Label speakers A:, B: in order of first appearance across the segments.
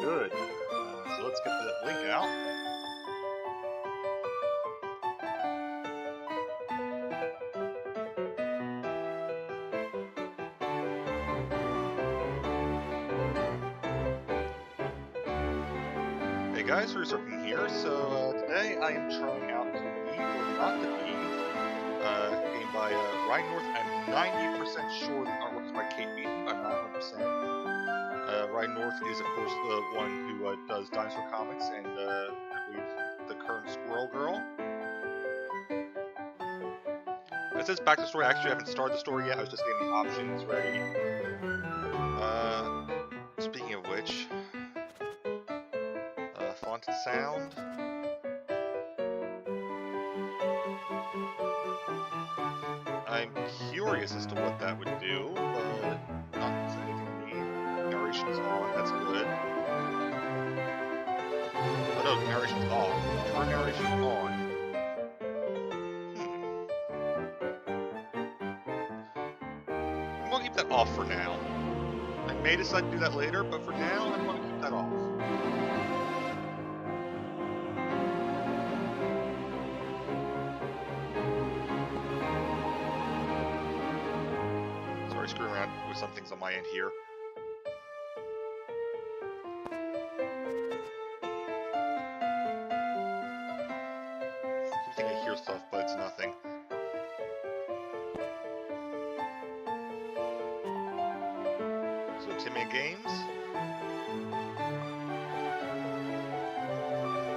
A: Good. So let's get the link out. Hey guys, Resurfing here. So today I am trying out To Be or Not to Be, game by Ryan North. I'm 90% sure the artwork's by Kate Beaton, but I'm not 100%. Ryan North is, of course, the one who does Dinosaur Comics and I believe the current Squirrel Girl. It says back to the story. Actually, I haven't started the story yet. I was just getting the options ready. Speaking of which, font and sound. I'm curious as to what that would do, but not saying anything to me. Narration's on, that's good. Oh no, narration's off. Turn narration on. I'm gonna keep that off for now. I may decide to do that later, but for now, I'm gonna keep that off. Sorry, screwing around with some things on my end here. I think I hear stuff, but it's nothing. So, Timmy Games.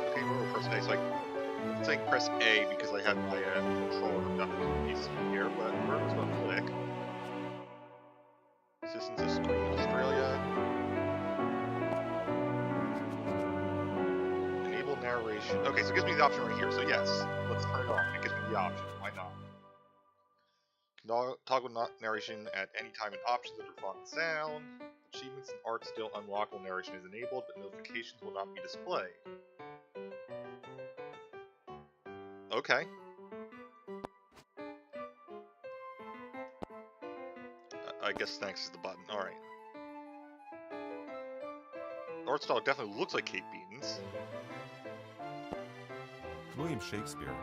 A: Okay, we're gonna press A. So I'm saying press A because I have my controller hooked up to the PC here, but we're just gonna click. Citizens of Screen Australia. Enable narration. Okay, so it gives me the option right here. So yes, let's turn it on. It gives me the option. Why not? Can toggle narration at any time in options under font and sound. Achievements and art still unlocked while narration is enabled, but notifications will not be displayed. Okay. I guess thanks is the button. Alright. Art style definitely looks like Kate Beaton's.
B: William Shakespeare,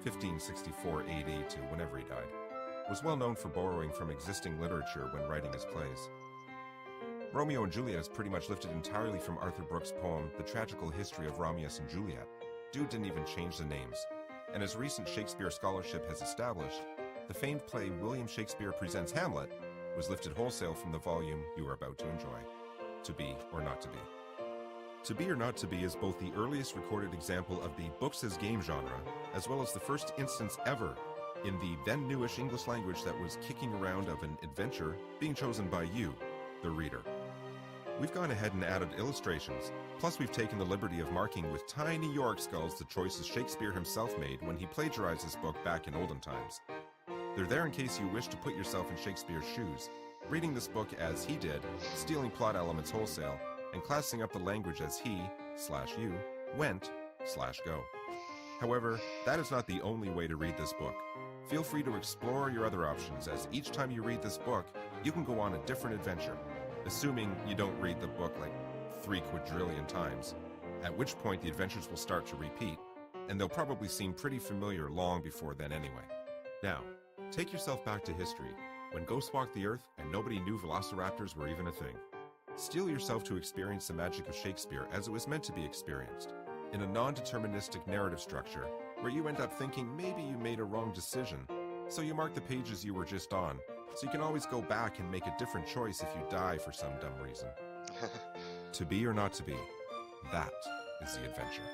B: 1564 AD to whenever he died, was well known for borrowing from existing literature when writing his plays. Romeo and Juliet is pretty much lifted entirely from Arthur Brooks' poem The Tragical History of Romeus and Juliet. Dude didn't even change the names. And as recent Shakespeare scholarship has established, the famed play William Shakespeare Presents Hamlet was lifted wholesale from the volume you are about to enjoy. To Be or Not to Be. To Be or Not to Be is both the earliest recorded example of the books as game genre, as well as the first instance ever in the then newish English language that was kicking around of an adventure being chosen by you, the reader. We've gone ahead and added illustrations, plus we've taken the liberty of marking with tiny York skulls the choices Shakespeare himself made when he plagiarized his book back in olden times. They're there in case you wish to put yourself in Shakespeare's shoes, reading this book as he did, stealing plot elements wholesale, and classing up the language as he/you went/go. However, that is not the only way to read this book. Feel free to explore your other options, as each time you read this book, you can go on a different adventure, assuming you don't read the book like 3 quadrillion times, at which point the adventures will start to repeat, and they'll probably seem pretty familiar long before then anyway. Now, take yourself back to history, when ghosts walked the earth and nobody knew velociraptors were even a thing. Steel yourself to experience the magic of Shakespeare as it was meant to be experienced, in a non-deterministic narrative structure where you end up thinking maybe you made a wrong decision, so you mark the pages you were just on, so you can always go back and make a different choice if you die for some dumb reason. To be or not to be, that is the adventure.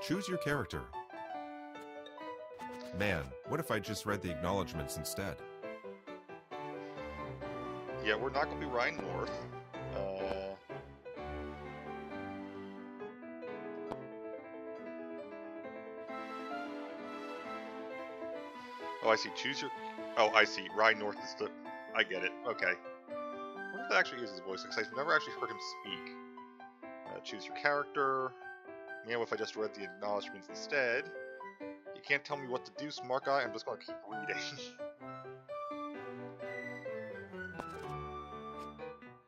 B: Choose your character. Man, what if I just read the acknowledgements instead?
A: Yeah, we're not going to be Ryan North. Oh, I see. Choose your... Oh, I see. Ryan North is the... I get it. Okay. I wonder if that actually is his voice, because I've never actually heard him speak. Choose your character. Man, what if I just read the acknowledgements instead? You can't tell me what to do, smart guy. I'm just going to keep reading.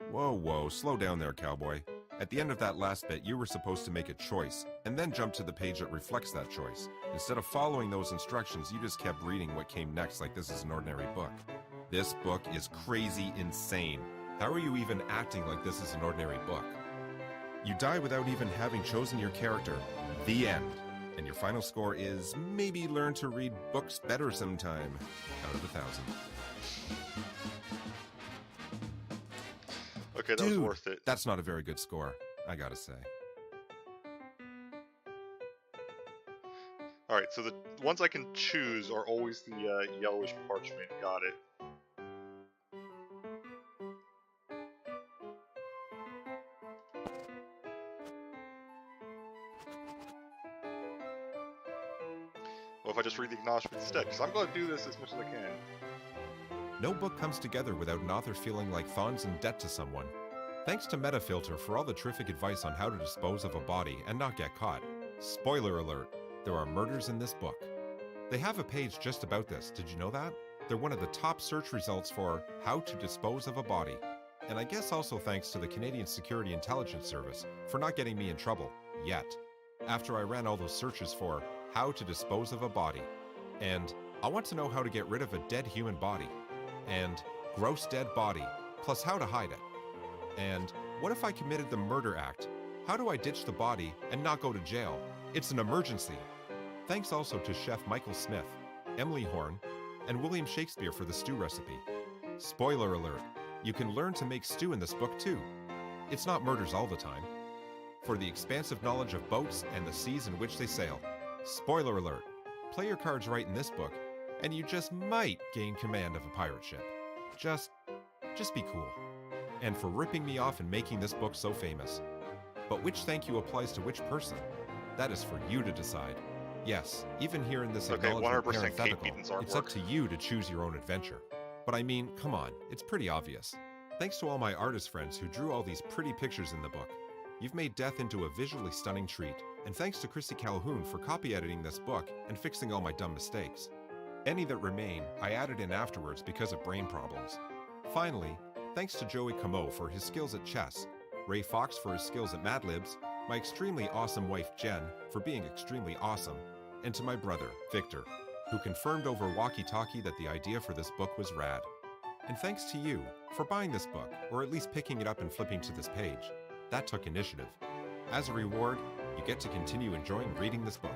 B: Whoa, slow down there, cowboy. At the end of that last bit, you were supposed to make a choice, and then jump to the page that reflects that choice. Instead of following those instructions, you just kept reading what came next like this is an ordinary book. This book is crazy insane. How are you even acting like this is an ordinary book? You die without even having chosen your character. The end. And your final score is maybe learn to read books better sometime. Out of 1,000.
A: Okay, that was
B: Dude,
A: worth it.
B: that's not a very good score, I gotta say.
A: Alright, so the ones I can choose are always the yellowish parchment. Got it. Well, if I just read the acknowledgement instead, because I'm going to do this as much as I can.
B: No book comes together without an author feeling like Thon's in debt to someone. Thanks to Metafilter for all the terrific advice on how to dispose of a body and not get caught. Spoiler alert, there are murders in this book. They have a page just about this, did you know that? They're one of the top search results for how to dispose of a body. And I guess also thanks to the Canadian Security Intelligence Service for not getting me in trouble, yet. After I ran all those searches for how to dispose of a body, and I want to know how to get rid of a dead human body, and gross dead body, plus how to hide it. And what if I committed the murder act? How do I ditch the body and not go to jail? It's an emergency. Thanks also to Chef Michael Smith, Emily Horn, and William Shakespeare for the stew recipe. Spoiler alert, you can learn to make stew in this book too. It's not murders all the time. For the expansive knowledge of boats and the seas in which they sail. Spoiler alert, play your cards right in this book, and you just might gain command of a pirate ship. Just be cool. And for ripping me off and making this book so famous. But which thank you applies to which person? That is for you to decide. Yes, even here in this
A: Okay,
B: acknowledgement
A: 100% Kate
B: parenthetical,
A: Beaton's
B: it's up
A: artwork.
B: to you to choose your own adventure. But I mean, come on, it's pretty obvious. Thanks to all my artist friends who drew all these pretty pictures in the book. You've made death into a visually stunning treat, and thanks to Chrissy Calhoun for copy editing this book and fixing all my dumb mistakes. Any that remain, I added in afterwards because of brain problems. Finally, thanks to Joey Camo for his skills at chess, Ray Fox for his skills at Mad Libs, my extremely awesome wife Jen for being extremely awesome, and to my brother, Victor, who confirmed over walkie-talkie that the idea for this book was rad. And thanks to you for buying this book, or at least picking it up and flipping to this page. That took initiative. As a reward, you get to continue enjoying reading this book.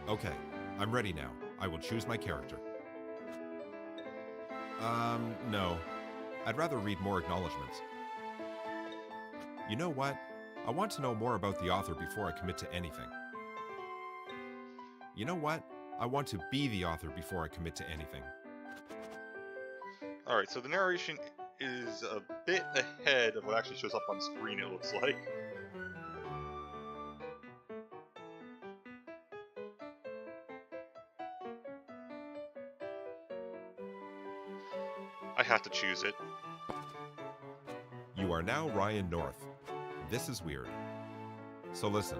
B: Okay, I'm ready now. I will choose my character. No. I'd rather read more acknowledgements. You know what? I want to know more about the author before I commit to anything. You know what? I want to be the author before I commit to anything.
A: Alright, so the narration is a bit ahead of what actually shows up on screen, it looks like. I have to choose it.
B: You are now Ryan North. This is weird. So listen,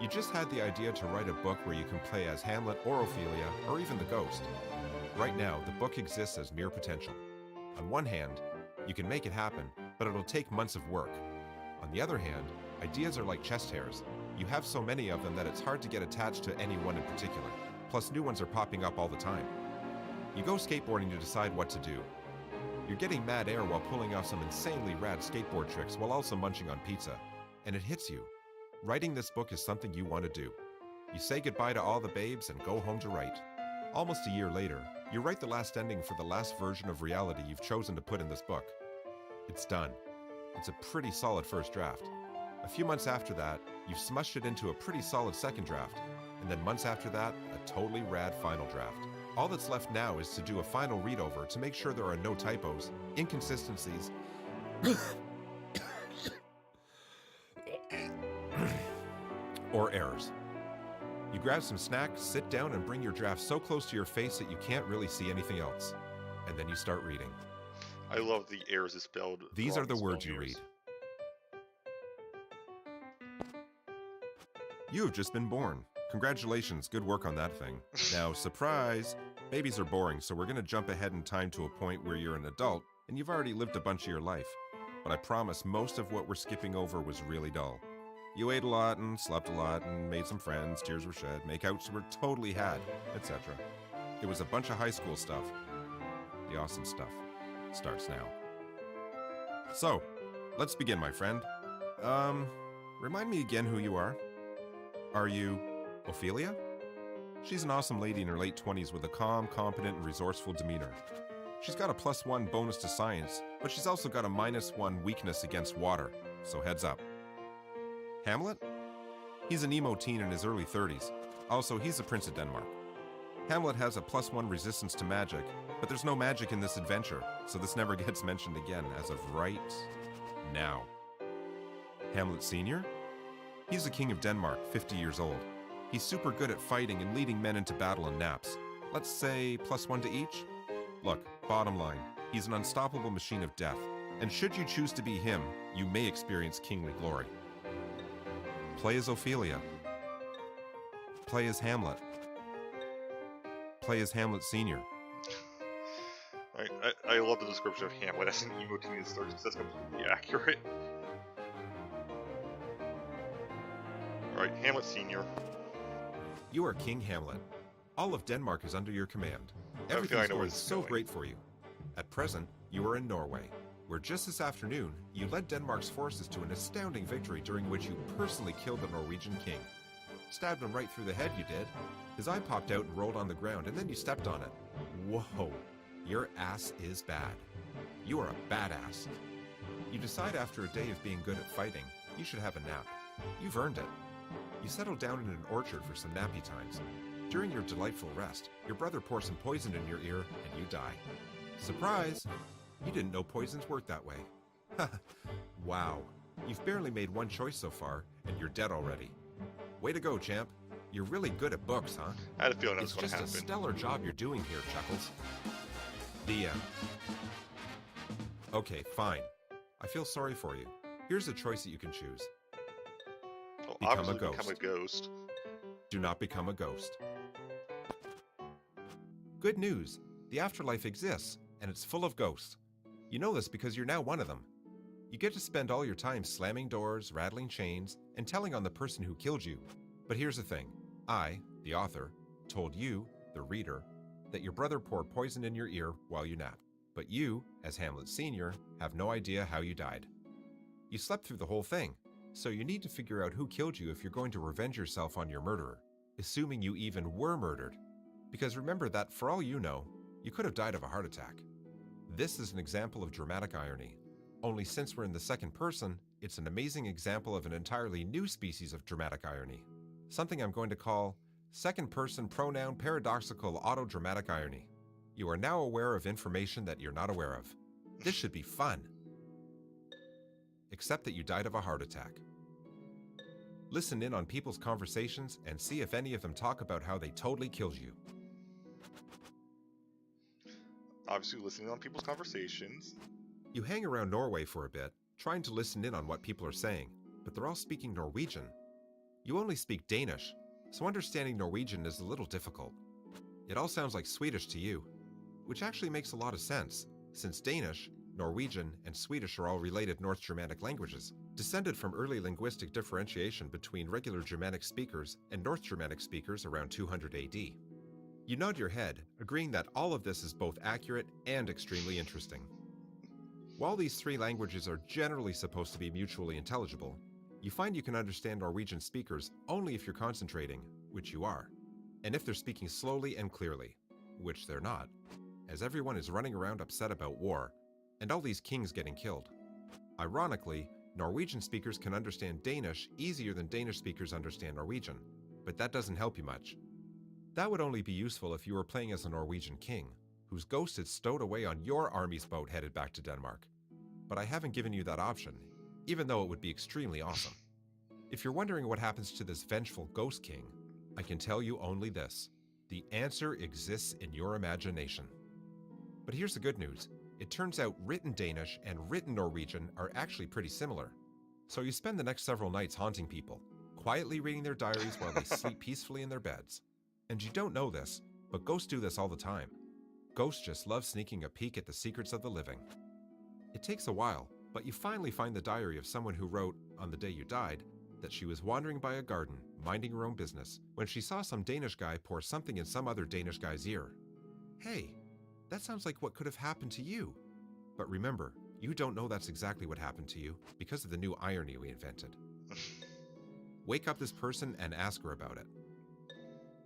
B: you just had the idea to write a book where you can play as Hamlet or Ophelia, or even the Ghost. Right now, the book exists as mere potential. On one hand, you can make it happen, but it'll take months of work. On the other hand, ideas are like chest hairs. You have so many of them that it's hard to get attached to any one in particular. Plus, new ones are popping up all the time. You go skateboarding to decide what to do. You're getting mad air while pulling off some insanely rad skateboard tricks while also munching on pizza. And it hits you. Writing this book is something you want to do. You say goodbye to all the babes and go home to write. Almost a year later, you write the last ending for the last version of reality you've chosen to put in this book. It's done. It's a pretty solid first draft. A few months after that, you've smushed it into a pretty solid second draft. And then months after that, a totally rad final draft. All that's left now is to do a final read-over to make sure there are no typos, inconsistencies, or errors. You grab some snacks, sit down, and bring your draft so close to your face that you can't really see anything else. And then you start reading.
A: I love the errors is spelled.
B: These
A: wrong
B: are the
A: spelling
B: words you
A: errors.
B: read. You have just been born. Congratulations, good work on that thing. Now, surprise! Babies are boring, so we're gonna jump ahead in time to a point where you're an adult, and you've already lived a bunch of your life. but I promise most of what we're skipping over was really dull. You ate a lot and slept a lot and made some friends, tears were shed, makeouts were totally had, etc. It was a bunch of high school stuff. The awesome stuff starts now. So, let's begin, my friend. Remind me again who you are. Are you Ophelia? She's an awesome lady in her late 20s with a calm, competent, and resourceful demeanor. She's got a +1 bonus to science, but she's also got a -1 weakness against water, so heads up. Hamlet? He's an emo teen in his early 30s. Also, he's the Prince of Denmark. Hamlet has a +1 resistance to magic, but there's no magic in this adventure, so this never gets mentioned again as of right now. Hamlet Sr.? He's the King of Denmark, 50 years old. He's super good at fighting and leading men into battle in naps. Let's say +1 to each? Look, bottom line, he's an unstoppable machine of death, and should you choose to be him, you may experience kingly glory. Play as Ophelia. Play as Hamlet. Play as Hamlet Sr.
A: I love the description of Hamlet as an emo teen in his 30s. That's completely accurate. Alright, Hamlet Sr.
B: You are King Hamlet. All of Denmark is under your command.
A: I
B: Everything's
A: know where
B: going
A: this is
B: so
A: going.
B: great for you. At present, you are in Norway, where just this afternoon, you led Denmark's forces to an astounding victory during which you personally killed the Norwegian king. Stabbed him right through the head, you did. His eye popped out and rolled on the ground, and then you stepped on it. Whoa, your ass is bad. You are a badass. You decide after a day of being good at fighting, you should have a nap. You've earned it. You settle down in an orchard for some nappy times. During your delightful rest, your brother pours some poison in your ear, and you die. Surprise! You didn't know poisons work that way. Wow, you've barely made one choice so far, and you're dead already. Way to go, champ. You're really good at books, huh?
A: I had a feeling that
B: It's
A: was going to
B: just a
A: happen.
B: stellar job you're doing here, Chuckles. The end. Okay, fine. I feel sorry for you. Here's a choice that you can choose.
A: Well,
B: become a
A: obviously
B: ghost.
A: become a ghost.
B: Do not become a ghost. Good news! The afterlife exists, and it's full of ghosts. You know this because you're now one of them. You get to spend all your time slamming doors, rattling chains, and telling on the person who killed you. But here's the thing. I, the author, told you, the reader, that your brother poured poison in your ear while you napped. But you, as Hamlet Sr., have no idea how you died. You slept through the whole thing, so you need to figure out who killed you if you're going to revenge yourself on your murderer, assuming you even were murdered. Because remember that, for all you know, you could have died of a heart attack. This is an example of dramatic irony. Only since we're in the second person, it's an amazing example of an entirely new species of dramatic irony. Something I'm going to call second-person pronoun paradoxical autodramatic irony. You are now aware of information that you're not aware of. This should be fun. Except that you died of a heart attack. Listen in on people's conversations and see if any of them talk about how they totally killed you.
A: Obviously listening on people's conversations.
B: You hang around Norway for a bit, trying to listen in on what people are saying, but they're all speaking Norwegian. You only speak Danish, so understanding Norwegian is a little difficult. It all sounds like Swedish to you, which actually makes a lot of sense, since Danish, Norwegian, and Swedish are all related North Germanic languages, descended from early linguistic differentiation between regular Germanic speakers and North Germanic speakers around 200 AD. You nod your head, agreeing that all of this is both accurate and extremely interesting. While these three languages are generally supposed to be mutually intelligible, you find you can understand Norwegian speakers only if you're concentrating, which you are, and if they're speaking slowly and clearly, which they're not, as everyone is running around upset about war, and all these kings getting killed. Ironically, Norwegian speakers can understand Danish easier than Danish speakers understand Norwegian, but that doesn't help you much. That would only be useful if you were playing as a Norwegian king, whose ghost is stowed away on your army's boat headed back to Denmark. But I haven't given you that option, even though it would be extremely awesome. If you're wondering what happens to this vengeful ghost king, I can tell you only this. The answer exists in your imagination. But here's the good news. It turns out written Danish and written Norwegian are actually pretty similar. So you spend the next several nights haunting people, quietly reading their diaries while they sleep peacefully in their beds. And you don't know this, but ghosts do this all the time. Ghosts just love sneaking a peek at the secrets of the living. It takes a while, But you finally find the diary of someone who wrote, on the day you died, that she was wandering by a garden, minding her own business, when she saw some Danish guy pour something in some other Danish guy's ear. Hey, that sounds like what could have happened to you. But remember, you don't know that's exactly what happened to you because of the new irony we invented. Wake up this person and ask her about it.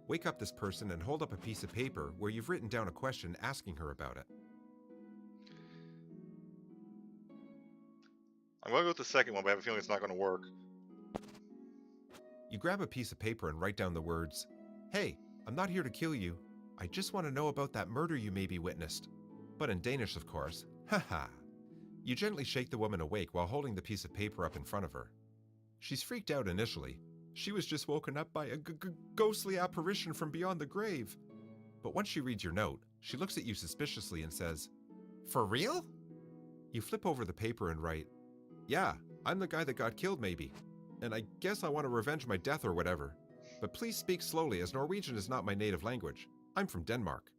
B: Wake up this person and hold up a piece of paper where you've written down a question asking her about it.
A: I'm going to go with the second one, but I have a feeling it's not going to work.
B: You grab a piece of paper and write down the words, "Hey, I'm not here to kill you. I just want to know about that murder you maybe witnessed." But in Danish, of course. Haha. You gently shake the woman awake while holding the piece of paper up in front of her. She's freaked out initially. She was just woken up by a ghostly apparition from beyond the grave. But once she reads your note, she looks at you suspiciously and says, "For real?" You flip over the paper and write, "Yeah, I'm the guy that got killed maybe. And I guess I want to revenge my death or whatever. But please speak slowly as Norwegian is not my native language. I'm from Denmark."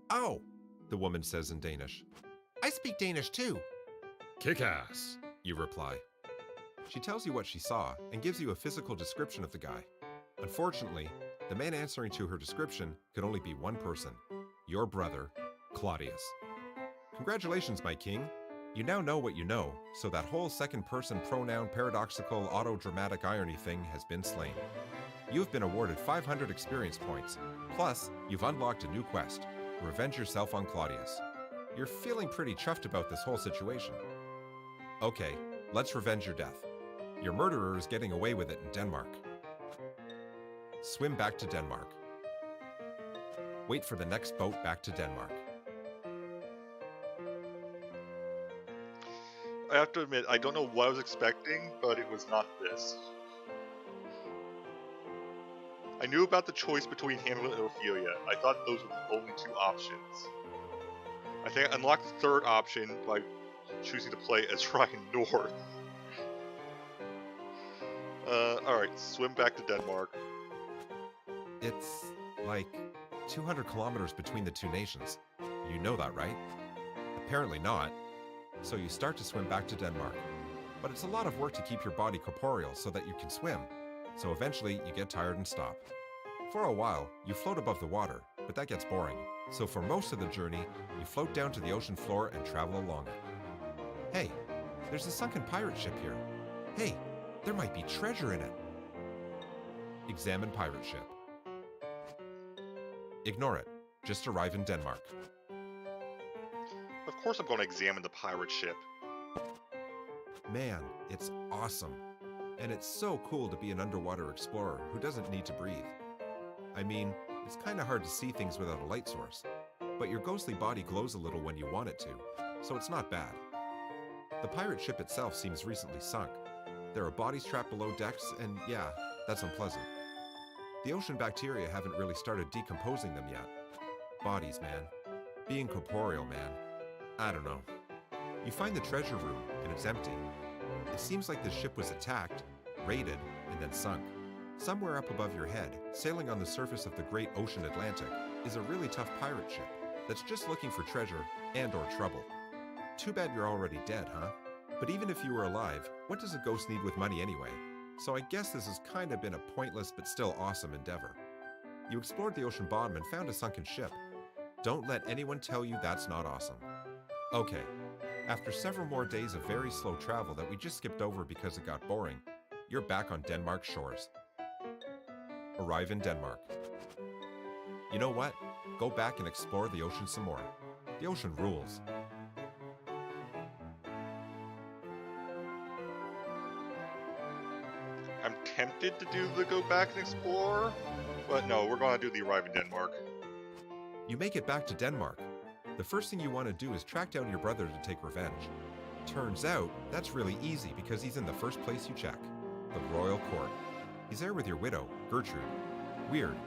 B: "Oh," the woman says in Danish. "I speak Danish too." "Kick-ass," you reply. She tells you what she saw and gives you a physical description of the guy. Unfortunately, the man answering to her description could only be one person, your brother, Claudius. Congratulations, my king. You now know what you know, so that whole second-person pronoun paradoxical auto-dramatic irony thing has been slain. You have been awarded 500 experience points, plus you've unlocked a new quest, Revenge Yourself on Claudius. You're feeling pretty chuffed about this whole situation. Okay, let's revenge your death. Your murderer is getting away with it in Denmark. Swim back to Denmark. Wait for the next boat back to Denmark.
A: I have to admit, I don't know what I was expecting, but it was not this. I knew about the choice between Hamlet and Ophelia. I thought those were the only two options. I think I unlocked the third option by choosing to play as Ryan North. Alright, swim back to Denmark.
B: It's like 200 kilometers between the two nations. You know that, right? Apparently not. So you start to swim back to Denmark. But it's a lot of work to keep your body corporeal so that you can swim. So eventually you get tired and stop. For a while, you float above the water, but that gets boring. So for most of the journey, you float down to the ocean floor and travel along it. Hey, there's a sunken pirate ship here. Hey, there might be treasure in it. Examine pirate ship. Ignore it. Just arrive in Denmark.
A: Of course I'm going to examine the pirate ship.
B: Man, it's awesome. And it's so cool to be an underwater explorer who doesn't need to breathe. I mean, it's kind of hard to see things without a light source, but your ghostly body glows a little when you want it to, so it's not bad. The pirate ship itself seems recently sunk. There are bodies trapped below decks, and yeah, that's unpleasant. The ocean bacteria haven't really started decomposing them yet. Bodies, man. Being corporeal, man. I don't know. You find the treasure room, and it's empty. It seems like the ship was attacked, raided, and then sunk. Somewhere up above your head, sailing on the surface of the great ocean Atlantic, is a really tough pirate ship that's just looking for treasure and/or trouble. Too bad you're already dead, huh? But even if you were alive, what does a ghost need with money anyway? So I guess this has kind of been a pointless but still awesome endeavor. You explored the ocean bottom and found a sunken ship. Don't let anyone tell you that's not awesome. Okay, after several more days of very slow travel that we just skipped over because it got boring, you're back on Denmark's shores. Arrive in Denmark. You know what? Go back and explore the ocean some more. The ocean rules.
A: I'm tempted to do the go back and explore, but no, we're going to do the arrive in Denmark.
B: You make it back to Denmark. The first thing you want to do is track down your brother to take revenge. Turns out, that's really easy because he's in the first place you check, the royal court. He's there with your widow, Gertrude. Weird.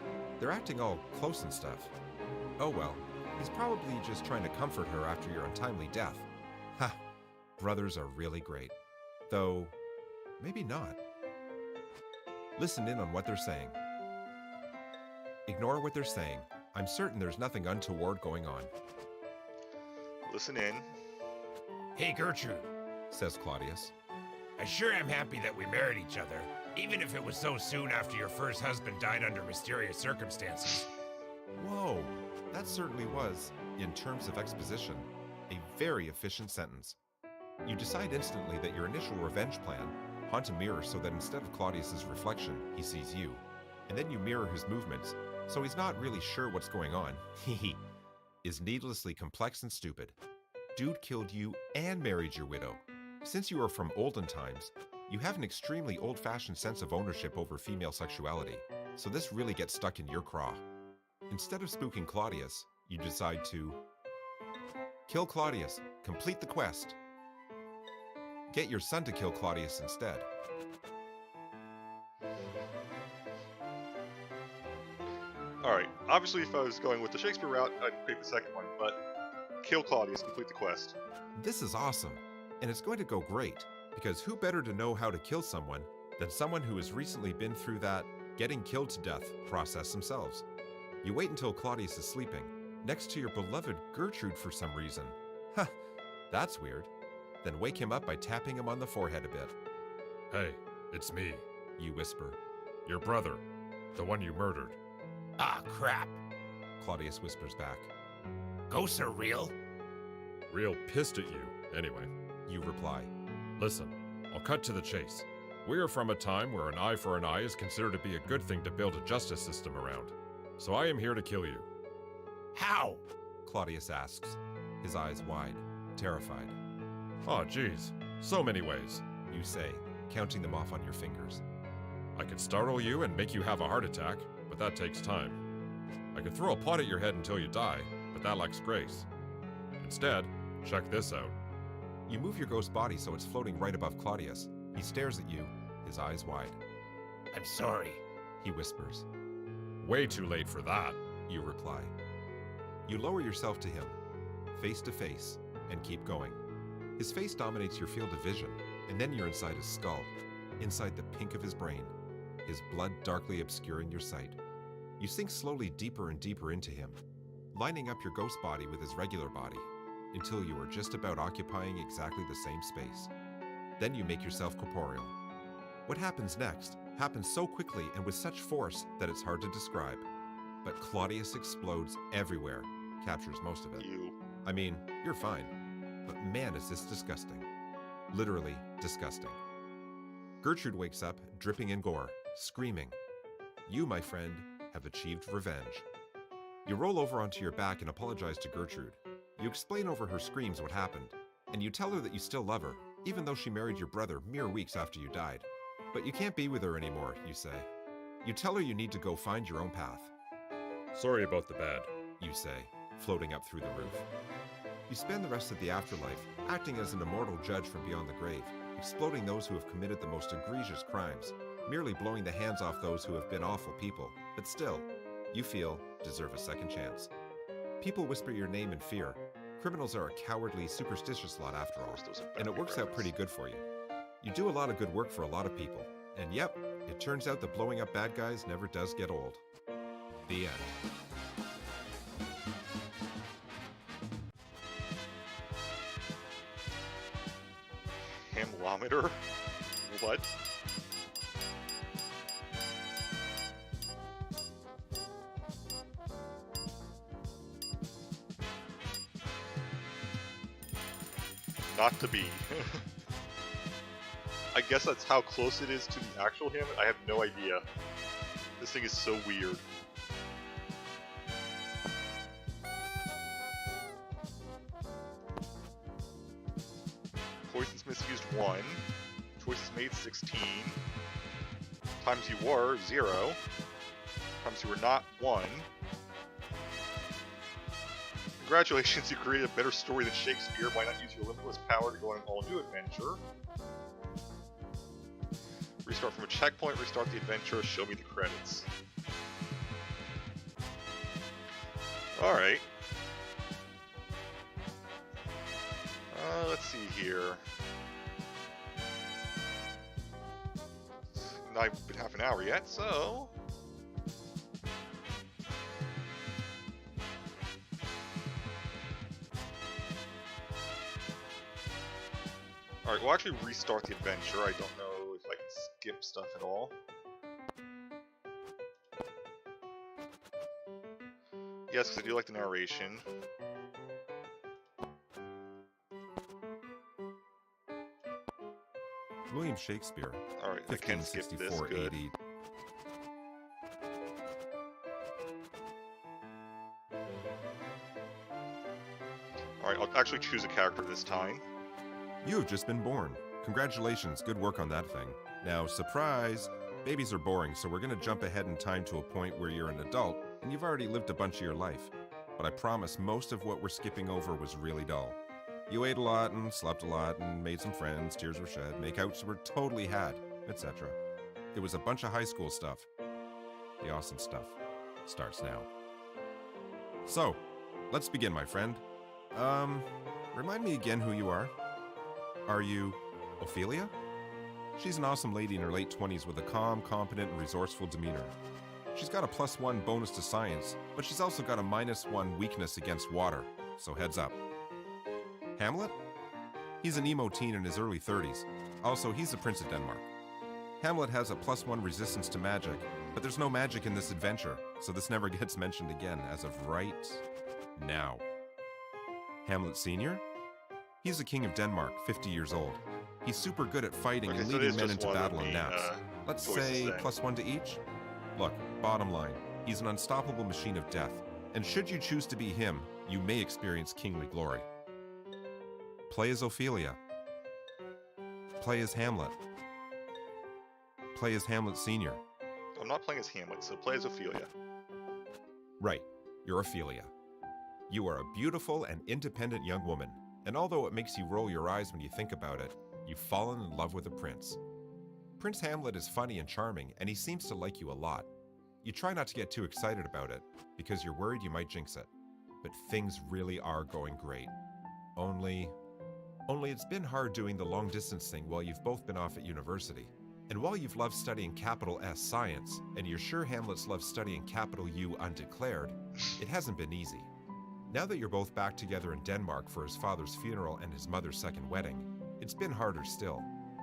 B: They're acting all close and stuff. Oh well, he's probably just trying to comfort her after your untimely death. Ha! Brothers are really great. Though, maybe not. Listen in on what they're saying. Ignore what they're saying. I'm certain there's nothing untoward going on.
A: Listen in.
C: Hey Gertrude,
B: says Claudius.
C: I sure am happy that we married each other, even if it was so soon after your first husband died under mysterious circumstances.
B: Whoa, that certainly was, in terms of exposition, a very efficient sentence. You decide instantly that your initial revenge plan, haunt a mirror so that instead of Claudius's reflection, he sees you, and then you mirror his movements, so he's not really sure what's going on, is needlessly complex and stupid. Dude killed you and married your widow. Since you are from olden times, you have an extremely old-fashioned sense of ownership over female sexuality, so this really gets stuck in your craw. Instead of spooking Claudius, you decide to kill Claudius, complete the quest. Get your son to kill Claudius instead.
A: Alright, obviously if I was going with the Shakespeare route, I'd pick the second one, but kill Claudius, complete the quest.
B: This is awesome, and it's going to go great, because who better to know how to kill someone than someone who has recently been through that getting killed to death process themselves. You wait until Claudius is sleeping, next to your beloved Gertrude for some reason. Huh, that's weird. Then wake him up by tapping him on the forehead a bit.
D: Hey, it's me,
B: You whisper.
D: your brother, the one you murdered.
C: Ah, crap.
B: Claudius whispers back.
C: Ghosts are real?
D: Real pissed at you, anyway.
B: You reply.
D: Listen, I'll cut to the chase. We are from a time where an eye for an eye is considered to be a good thing to build a justice system around. So I am here to kill you.
C: How?
B: Claudius asks, his eyes wide, terrified.
D: Oh, geez, so many ways.
B: You say, counting them off on your fingers.
D: I could startle you and make you have a heart attack, but that takes time. I could throw a pot at your head until you die, but that lacks grace. Instead, check this out.
B: You move your ghost body so it's floating right above Claudius. He stares at you, his eyes wide.
C: I'm sorry.
B: He whispers.
D: Way too late for that.
B: You reply. You lower yourself to him, face to face, and keep going. His face dominates your field of vision, and then you're inside his skull, inside the pink of his brain, his blood darkly obscuring your sight. You sink slowly deeper and deeper into him, lining up your ghost body with his regular body, until you are just about occupying exactly the same space. Then you make yourself corporeal. What happens next happens so quickly and with such force that it's hard to describe. But Claudius explodes everywhere, captures most of it. I mean, you're fine, but man is this disgusting. Literally disgusting. Gertrude wakes up, dripping in gore, screaming. You, my friend, have achieved revenge. You roll over onto your back and apologize to Gertrude. You explain over her screams what happened, and you tell her that you still love her, even though she married your brother mere weeks after you died. But you can't be with her anymore, you say. You tell her you need to go find your own path.
D: Sorry about the bad.
B: You say, floating up through the roof. You spend the rest of the afterlife acting as an immortal judge from beyond the grave, exploding those who have committed the most egregious crimes, merely blowing the hands off those who have been awful people, but still, you feel, deserve a second chance. People whisper your name in fear. Criminals are a cowardly, superstitious lot after all, and it works out pretty good for you. You do a lot of good work for a lot of people, and yep, it turns out that blowing up bad guys never does get old. The end.
A: Hamlometer? What? Not to be. I guess that's how close it is to the actual Hamlet. I have no idea. This thing is so weird. Poisons misused 1. Choices made 16. Times you were 0. Times you were not 1. Congratulations, you created a better story than Shakespeare. Why not use your limitless power to go on an all-new adventure? Restart from a checkpoint, restart the adventure, show me the credits. Alright. Let's see here. Not even been half an hour yet, so... Alright, we'll actually restart the adventure. I don't know if I can skip stuff at all. Yes, because I do like the narration.
B: William Shakespeare,
A: Alright, I can skip this.
B: 1564
A: Good.
B: AD.
A: Alright, I'll actually choose a character this time.
B: You have just been born. Congratulations, good work on that thing. Now, surprise! Babies are boring, so we're gonna jump ahead in time to a point where you're an adult, and you've already lived a bunch of your life. But I promise most of what we're skipping over was really dull. You ate a lot and slept a lot and made some friends, tears were shed, makeouts were totally had, etc. It was a bunch of high school stuff. The awesome stuff starts now. So, let's begin, my friend. Remind me again who you are. Are you Ophelia? She's an awesome lady in her late 20s with a calm, competent, and resourceful demeanor. She's got a +1 bonus to science, but she's also got a -1 weakness against water, so heads up. Hamlet? He's an emo teen in his early 30s. Also, he's the Prince of Denmark. Hamlet has a +1 resistance to magic, but there's no magic in this adventure, so this never gets mentioned again as of right now. Hamlet Sr.? He's the King of Denmark, 50 years old. He's super good at fighting
A: Okay,
B: and
A: so it
B: leading
A: is
B: men
A: just
B: into
A: one of
B: battle
A: the
B: and naps. Let's
A: choices
B: say
A: then.
B: +1 to each? Look, bottom line, he's an unstoppable machine of death, and should you choose to be him, you may experience kingly glory. Play as Ophelia. Play as Hamlet. Play as Hamlet Sr.
A: I'm not playing as Hamlet, so play as Ophelia.
B: Right, you're Ophelia. You are a beautiful and independent young woman, and although it makes you roll your eyes when you think about it, you've fallen in love with a prince. Prince Hamlet is funny and charming, and he seems to like you a lot. You try not to get too excited about it, because you're worried you might jinx it. But things really are going great. Only it's been hard doing the long-distance thing while you've both been off at university. And while you've loved studying capital S science, and you're sure Hamlet's loved studying capital U undeclared, it hasn't been easy. Now that you're both back together in Denmark for his father's funeral and his mother's second wedding, it's been harder still.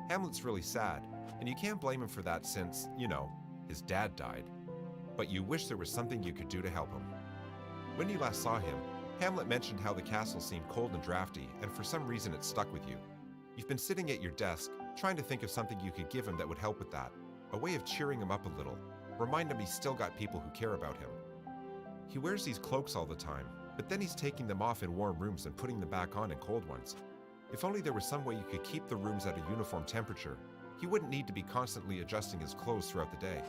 B: Hamlet's really sad, and you can't blame him for that since, you know, his dad died. But you wish there was something you could do to help him. When you last saw him, Hamlet mentioned how the castle seemed cold and drafty, and for some reason it stuck with you. You've been sitting at your desk, trying to think of something you could give him that would help with that. A way of cheering him up a little. Remind him he's still got people who care about him. He wears these cloaks all the time, but then he's taking them off in warm rooms and putting them back on in cold ones. If only there was some way you could keep the rooms at a uniform temperature, he wouldn't need to be constantly adjusting his clothes throughout the day.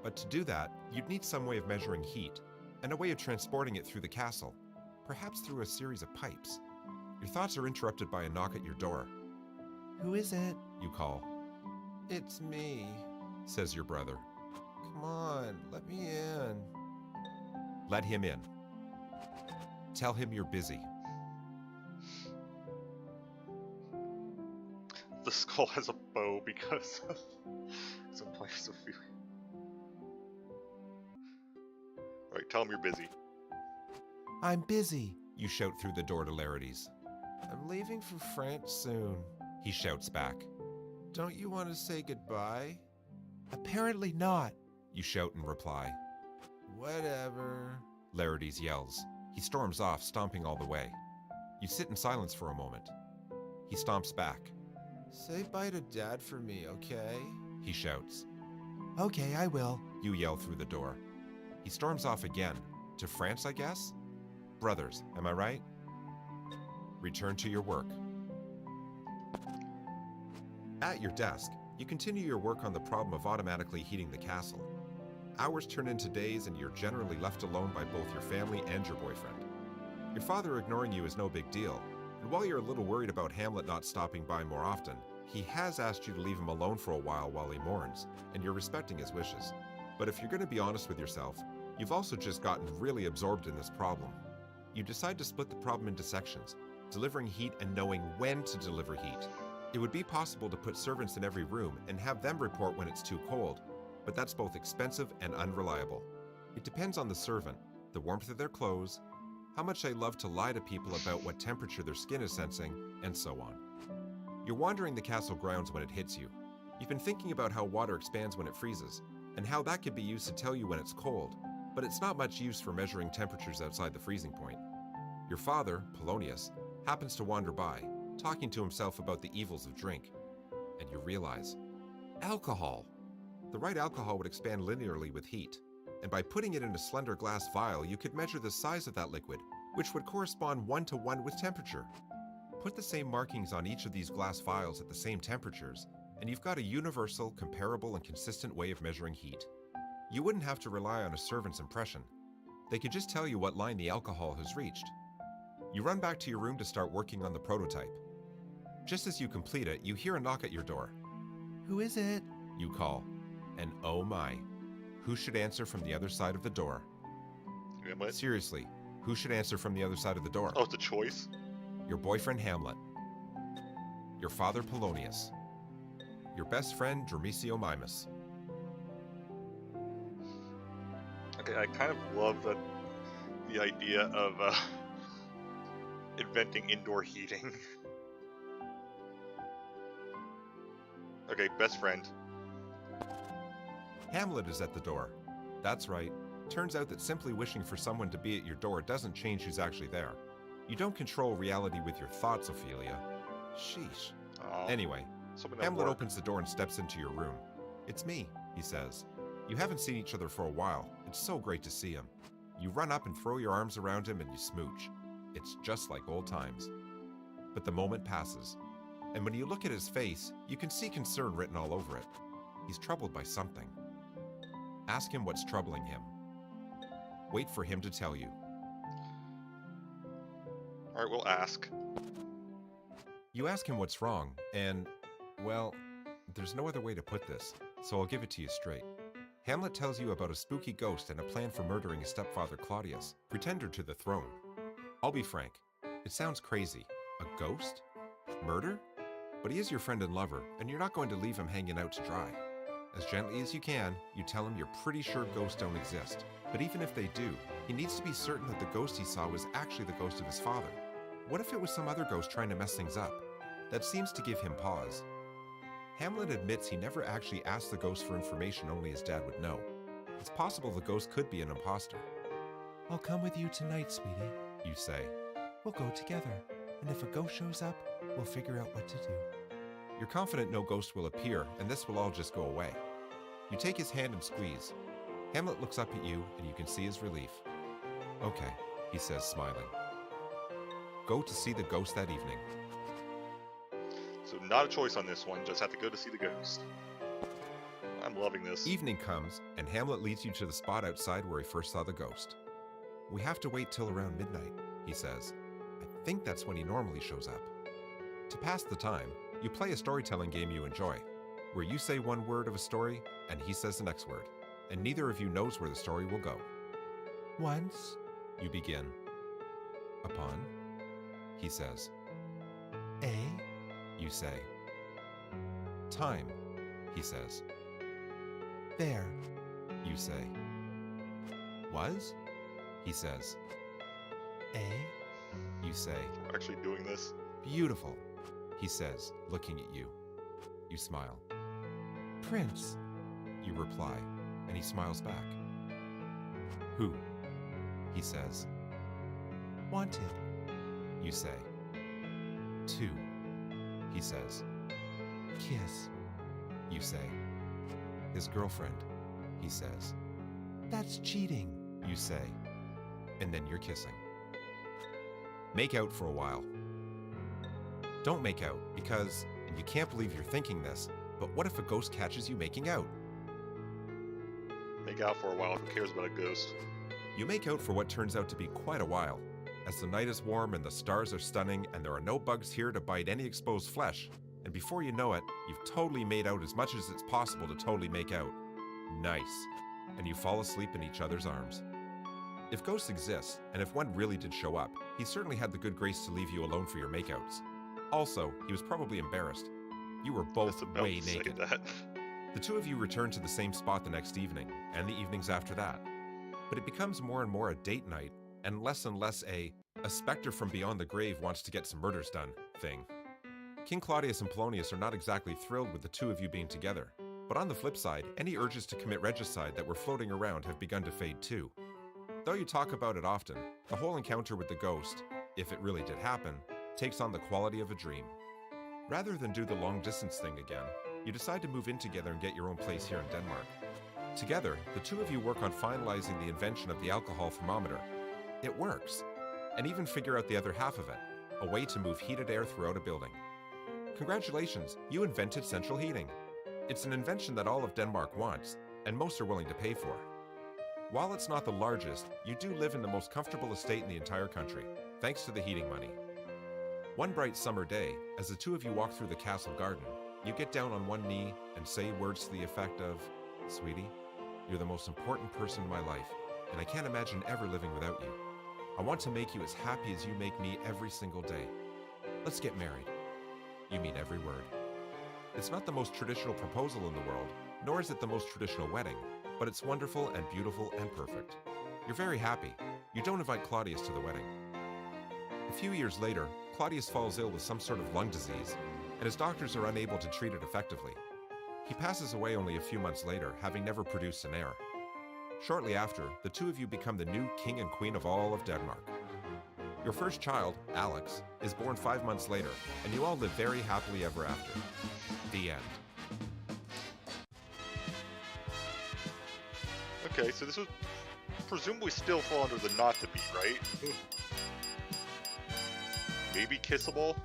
B: But to do that, you'd need some way of measuring heat, and a way of transporting it through the castle, perhaps through a series of pipes. Your thoughts are interrupted by a knock at your door. "Who is it?" you call. "It's me," says your brother. "Come on, let me in." Let him in. Tell him you're busy.
A: The skull has a bow because of some place of feeling. Right, tell him you're busy.
B: "I'm busy," you shout through the door to Larides. "I'm leaving for France soon," he shouts back. "Don't you want to say goodbye?" "Apparently not," you shout in reply. "Whatever," Larides yells. He storms off, stomping all the way. You sit in silence for a moment. He stomps back. "Say bye to Dad for me, okay?" he shouts. "Okay, I will," you yell through the door. He storms off again. To France, I guess? Brothers, am I right? Return to your work. At your desk, you continue your work on the problem of automatically heating the castle. Hours turn into days and you're generally left alone by both your family and your boyfriend. Your father ignoring you is no big deal, and while you're a little worried about Hamlet not stopping by more often, he has asked you to leave him alone for a while he mourns, and you're respecting his wishes. But if you're going to be honest with yourself, you've also just gotten really absorbed in this problem. You decide to split the problem into sections, delivering heat and knowing when to deliver heat. It would be possible to put servants in every room and have them report when it's too cold, but that's both expensive and unreliable. It depends on the servant, the warmth of their clothes, how much they love to lie to people about what temperature their skin is sensing, and so on. You're wandering the castle grounds when it hits you. You've been thinking about how water expands when it freezes, and how that could be used to tell you when it's cold, but it's not much use for measuring temperatures outside the freezing point. Your father, Polonius, happens to wander by, talking to himself about the evils of drink, and you realize, alcohol! The right alcohol would expand linearly with heat, and by putting it in a slender glass vial, you could measure the size of that liquid, which would correspond 1-to-1 with temperature. Put the same markings on each of these glass vials at the same temperatures, and you've got a universal, comparable, and consistent way of measuring heat. You wouldn't have to rely on a servant's impression. They could just tell you what line the alcohol has reached. You run back to your room to start working on the prototype. Just as you complete it, you hear a knock at your door. "Who is it?" you call. And oh my, who should answer from the other side of the door?
A: Hamlet?
B: Seriously, who should answer from the other side of the door?
A: Oh, it's a choice?
B: Your boyfriend Hamlet. Your father Polonius. Your best friend Dermisio Mimus.
A: Okay, I kind of love the idea of inventing indoor heating. Okay, best friend.
B: Hamlet is at the door. That's right. Turns out that simply wishing for someone to be at your door doesn't change who's actually there. You don't control reality with your thoughts, Ophelia. Sheesh.
A: Aw,
B: Anyway,
A: something at
B: Hamlet
A: work.
B: opens the door and steps into your room. "It's me," he says. You haven't seen each other for a while. It's so great to see him. You run up and throw your arms around him and you smooch. It's just like old times. But the moment passes, and when you look at his face, you can see concern written all over it. He's troubled by something. Ask him what's troubling him. Wait for him to tell you.
A: Alright, we'll ask.
B: You ask him what's wrong, and, well, there's no other way to put this, so I'll give it to you straight. Hamlet tells you about a spooky ghost and a plan for murdering his stepfather Claudius, pretender to the throne. I'll be frank, it sounds crazy. A ghost? Murder? But he is your friend and lover, and you're not going to leave him hanging out to dry. As gently as you can, you tell him you're pretty sure ghosts don't exist. But even if they do, he needs to be certain that the ghost he saw was actually the ghost of his father. What if it was some other ghost trying to mess things up? That seems to give him pause. Hamlet admits he never actually asked the ghost for information only his dad would know. It's possible the ghost could be an imposter. "I'll come with you tonight, sweetie," you say. "We'll go together, and if a ghost shows up, we'll figure out what to do." You're confident no ghost will appear, and this will all just go away. You take his hand and squeeze. Hamlet looks up at you, and you can see his relief. "Okay," he says, smiling. Go to see the ghost that evening.
A: So not a choice on this one, just have to go to see the ghost. I'm loving this.
B: Evening comes, and Hamlet leads you to the spot outside where he first saw the ghost. "We have to wait till around midnight," he says. "I think that's when he normally shows up." To pass the time, you play a storytelling game you enjoy, where you say one word of a story, and he says the next word, and neither of you knows where the story will go. "Once," you begin. "Upon," he says. "A," you say. "Time," he says. "There," you say. "Was," he says. "A," you say.
A: We're actually doing this.
B: "Beautiful," he says, looking at you. You smile. "Prince," you reply, and he smiles back. "Who?" he says. "Wanted," you say. "Two," he says. "Kiss," you say. "His girlfriend," he says. "That's cheating," you say. And then you're kissing. Make out for a while. Don't make out, because, and you can't believe you're thinking this, but what if a ghost catches you making out?
A: Make out for a while, who cares about a ghost?
B: You make out for what turns out to be quite a while. As the night is warm and the stars are stunning and there are no bugs here to bite any exposed flesh, and before you know it, you've totally made out as much as it's possible to totally make out. Nice. And you fall asleep in each other's arms. If ghosts exist, and if one really did show up, he certainly had the good grace to leave you alone for your makeouts. Also, he was probably embarrassed. You were both
A: Just about
B: way
A: to say
B: naked.
A: that.
B: The two of you return to the same spot the next evening, and the evenings after that. But it becomes more and more a date night, and less a specter from beyond the grave wants to get some murders done thing. King Claudius and Polonius are not exactly thrilled with the two of you being together, but on the flip side, any urges to commit regicide that were floating around have begun to fade too. Though you talk about it often, the whole encounter with the ghost, if it really did happen, takes on the quality of a dream. Rather than do the long-distance thing again, you decide to move in together and get your own place here in Denmark. Together, the two of you work on finalizing the invention of the alcohol thermometer. It works, and even figure out the other half of it, a way to move heated air throughout a building. Congratulations, you invented central heating. It's an invention that all of Denmark wants, and most are willing to pay for. While it's not the largest, you do live in the most comfortable estate in the entire country, thanks to the heating money. One bright summer day, as the two of you walk through the castle garden, you get down on one knee and say words to the effect of, "Sweetie, you're the most important person in my life, and I can't imagine ever living without you. I want to make you as happy as you make me every single day. Let's get married." You mean every word. It's not the most traditional proposal in the world, nor is it the most traditional wedding, but it's wonderful and beautiful and perfect. You're very happy. You don't invite Claudius to the wedding. A few years later, Claudius falls ill with some sort of lung disease, and his doctors are unable to treat it effectively. He passes away only a few months later, having never produced an heir. Shortly after, the two of you become the new king and queen of all of Denmark. Your first child, Alex, is born 5 months later, and you all live very happily ever after. The end.
A: Okay, so this would presumably still fall under the not to be, right? Maybe kissable?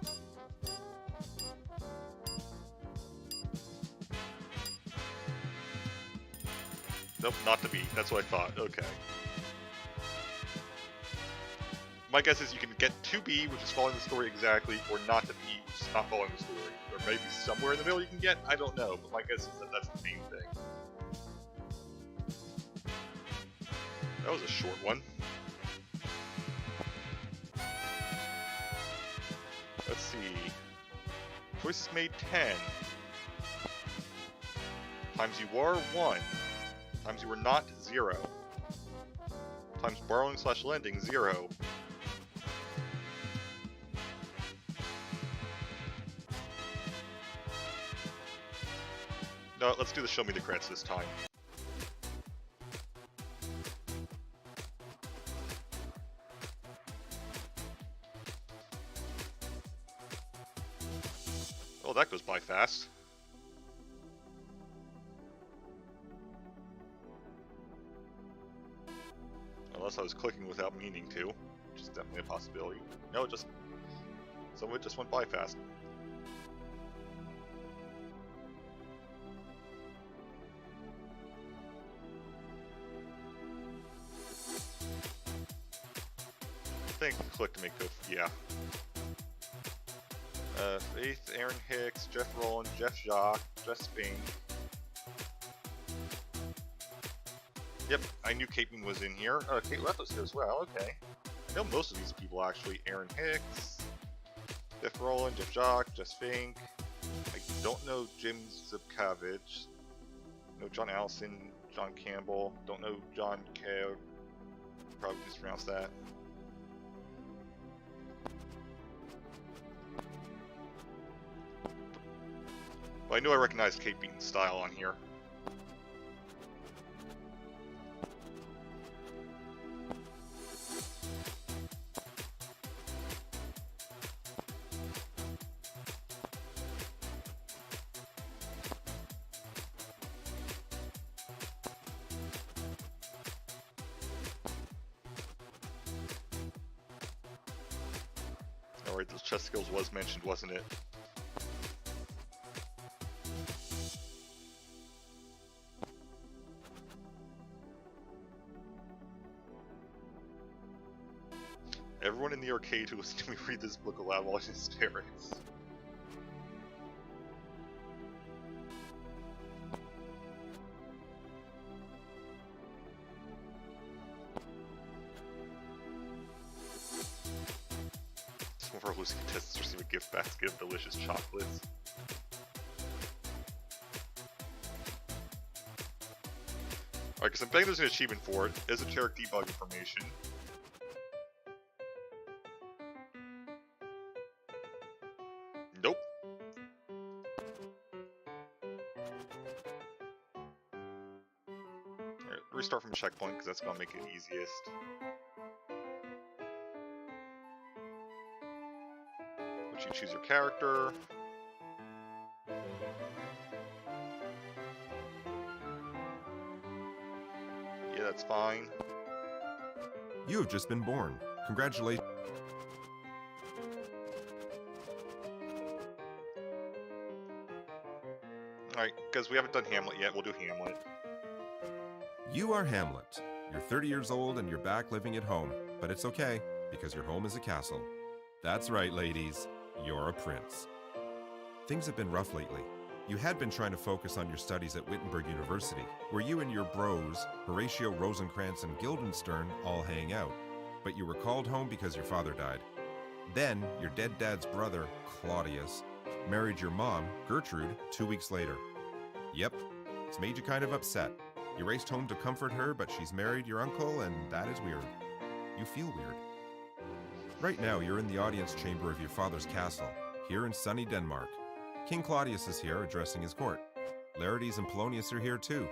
A: Nope, not to be. That's what I thought. Okay. My guess is you can get to be, which is following the story exactly, or not to be, which is not following the story. Or maybe somewhere in the middle you can get, I don't know, but my guess is that that's the main thing. That was a short one. Let's see. Choices made 10. Times you were 1. Times you were not 0. Times borrowing/lending 0. No, let's do the show me the credits this time. Oh, that goes by fast. Unless I was clicking without meaning to, which is definitely a possibility. No, some of it just went by fast. I think click to make go. Yeah. Faith, Aaron Hicks, Jeff Rowland, Jeff Jacques, Jeff Spain. Yep, I knew Capeman was in here. Kate Lethos here as well, okay. I know most of these people actually. Aaron Hicks, Jeff Rowland, Jeff Jacques, Jeff Fink. I don't know Jim Zubkavich. No John Allison, John Campbell. Don't know John K. Probably mispronounced that. But I knew I recognized Kate Beaton's style on here. Alright, those chess skills was mentioned, wasn't it? Everyone in the arcade who listened to me read this book aloud while in hysterics. Some of our losing contestants receive a gift basket of delicious chocolates. Alright, because I'm betting there's an achievement for it. Esoteric debug information. Nope. Restart from checkpoint, because that's going to make it easiest. Once you choose your character. Yeah, that's fine.
B: You have just been born. Congratulations.
A: Alright, because we haven't done Hamlet yet, we'll do Hamlet.
B: You are Hamlet. You're 30 years old and you're back living at home. But it's okay, because your home is a castle. That's right, ladies. You're a prince. Things have been rough lately. You had been trying to focus on your studies at Wittenberg University, where you and your bros, Horatio Rosencrantz and Guildenstern, all hang out. But you were called home because your father died. Then, your dead dad's brother, Claudius, married your mom, Gertrude, 2 weeks later. Yep, it's made you kind of upset. You raced home to comfort her, but she's married your uncle, and that is weird. You feel weird. Right now, you're in the audience chamber of your father's castle, here in sunny Denmark. King Claudius is here, addressing his court. Laertes and Polonius are here too.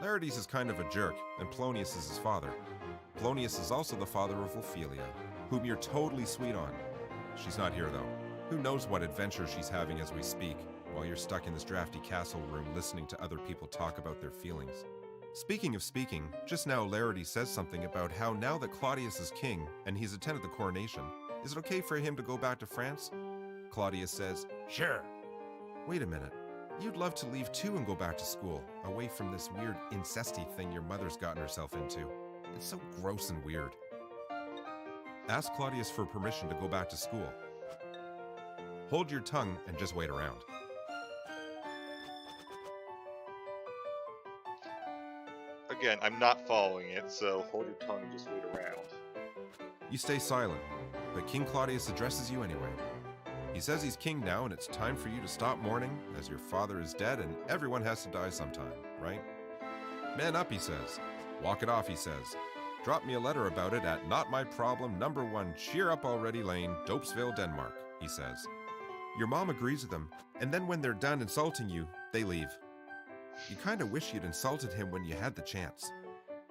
B: Laertes is kind of a jerk, and Polonius is his father. Polonius is also the father of Ophelia, whom you're totally sweet on. She's not here though. Who knows what adventure she's having as we speak, while you're stuck in this drafty castle room listening to other people talk about their feelings. Speaking of speaking, just now Laertes says something about how now that Claudius is king, and he's attended the coronation, is it okay for him to go back to France? Claudius says,
C: Sure.
B: wait a minute. You'd love to leave too and go back to school, away from this weird incesty thing your mother's gotten herself into. It's so gross and weird. Ask Claudius for permission to go back to school. Hold your tongue and just wait around.
A: Again, I'm not following it, so hold your tongue and just wait around.
B: You stay silent, but King Claudius addresses you anyway. He says he's king now and it's time for you to stop mourning, as your father is dead and everyone has to die sometime, right? Man up, he says. Walk it off, he says. Drop me a letter about it at Not My Problem, number 1, Cheer Up Already Lane, Dopesville, Denmark, he says. Your mom agrees with him, and then when they're done insulting you, they leave. You kinda wish you'd insulted him when you had the chance.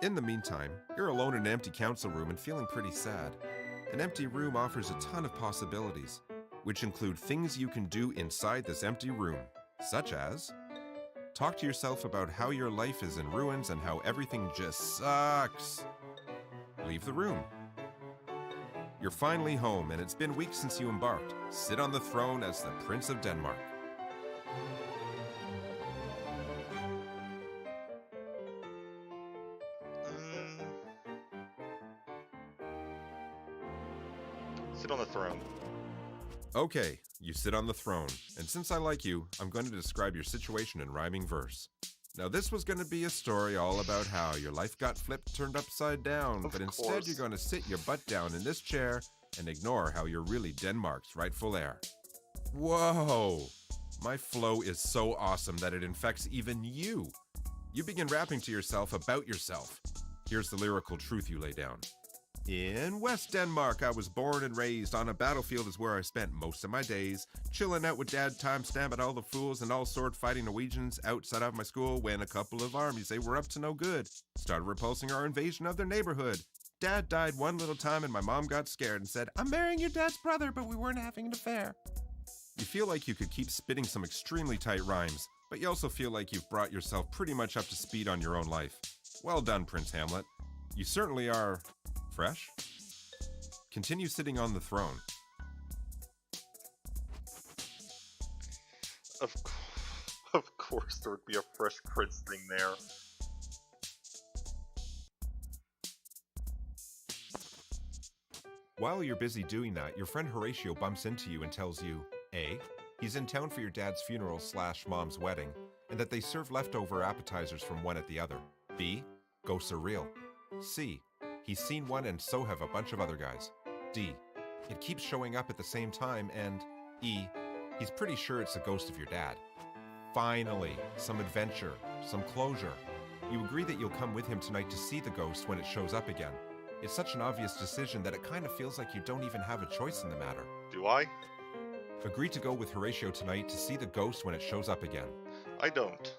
B: In the meantime, you're alone in an empty council room and feeling pretty sad. An empty room offers a ton of possibilities, which include things you can do inside this empty room, such as talk to yourself about how your life is in ruins and how everything just sucks. Leave the room. You're finally home and it's been weeks since you embarked. Sit on the throne as the Prince of Denmark.
A: Sit on the throne.
B: Okay, you sit on the throne, and since I like you, I'm going to describe your situation in rhyming verse. Now this was going to be a story all about how your life got flipped, turned upside down,
A: Of
B: but instead
A: course.
B: you're going to sit your butt down in this chair and ignore how you're really Denmark's rightful heir. Whoa! My flow is so awesome that it infects even you. You begin rapping to yourself about yourself. Here's the lyrical truth you lay down. In West Denmark, I was born and raised. On a battlefield is where I spent most of my days. Chilling out with dad, time stamping all the fools and all sword-fighting Norwegians outside of my school when a couple of armies, they were up to no good, started repulsing our invasion of their neighborhood. Dad died one little time and my mom got scared and said, I'm marrying your dad's brother, but we weren't having an affair. You feel like you could keep spitting some extremely tight rhymes, but you also feel like you've brought yourself pretty much up to speed on your own life. Well done, Prince Hamlet. You certainly are... fresh? Continue sitting on the throne.
A: Of course there would be a Fresh Prince thing there.
B: While you're busy doing that, your friend Horatio bumps into you and tells you, A, he's in town for your dad's funeral / mom's wedding, and that they serve leftover appetizers from one at the other. B, ghosts are real. C, he's seen one and so have a bunch of other guys. D, it keeps showing up at the same time, and E, he's pretty sure it's the ghost of your dad. Finally, some adventure, some closure. You agree that you'll come with him tonight to see the ghost when it shows up again. It's such an obvious decision that it kind of feels like you don't even have a choice in the matter.
A: Do I?
B: Agree to go with Horatio tonight to see the ghost when it shows up again.
A: I don't.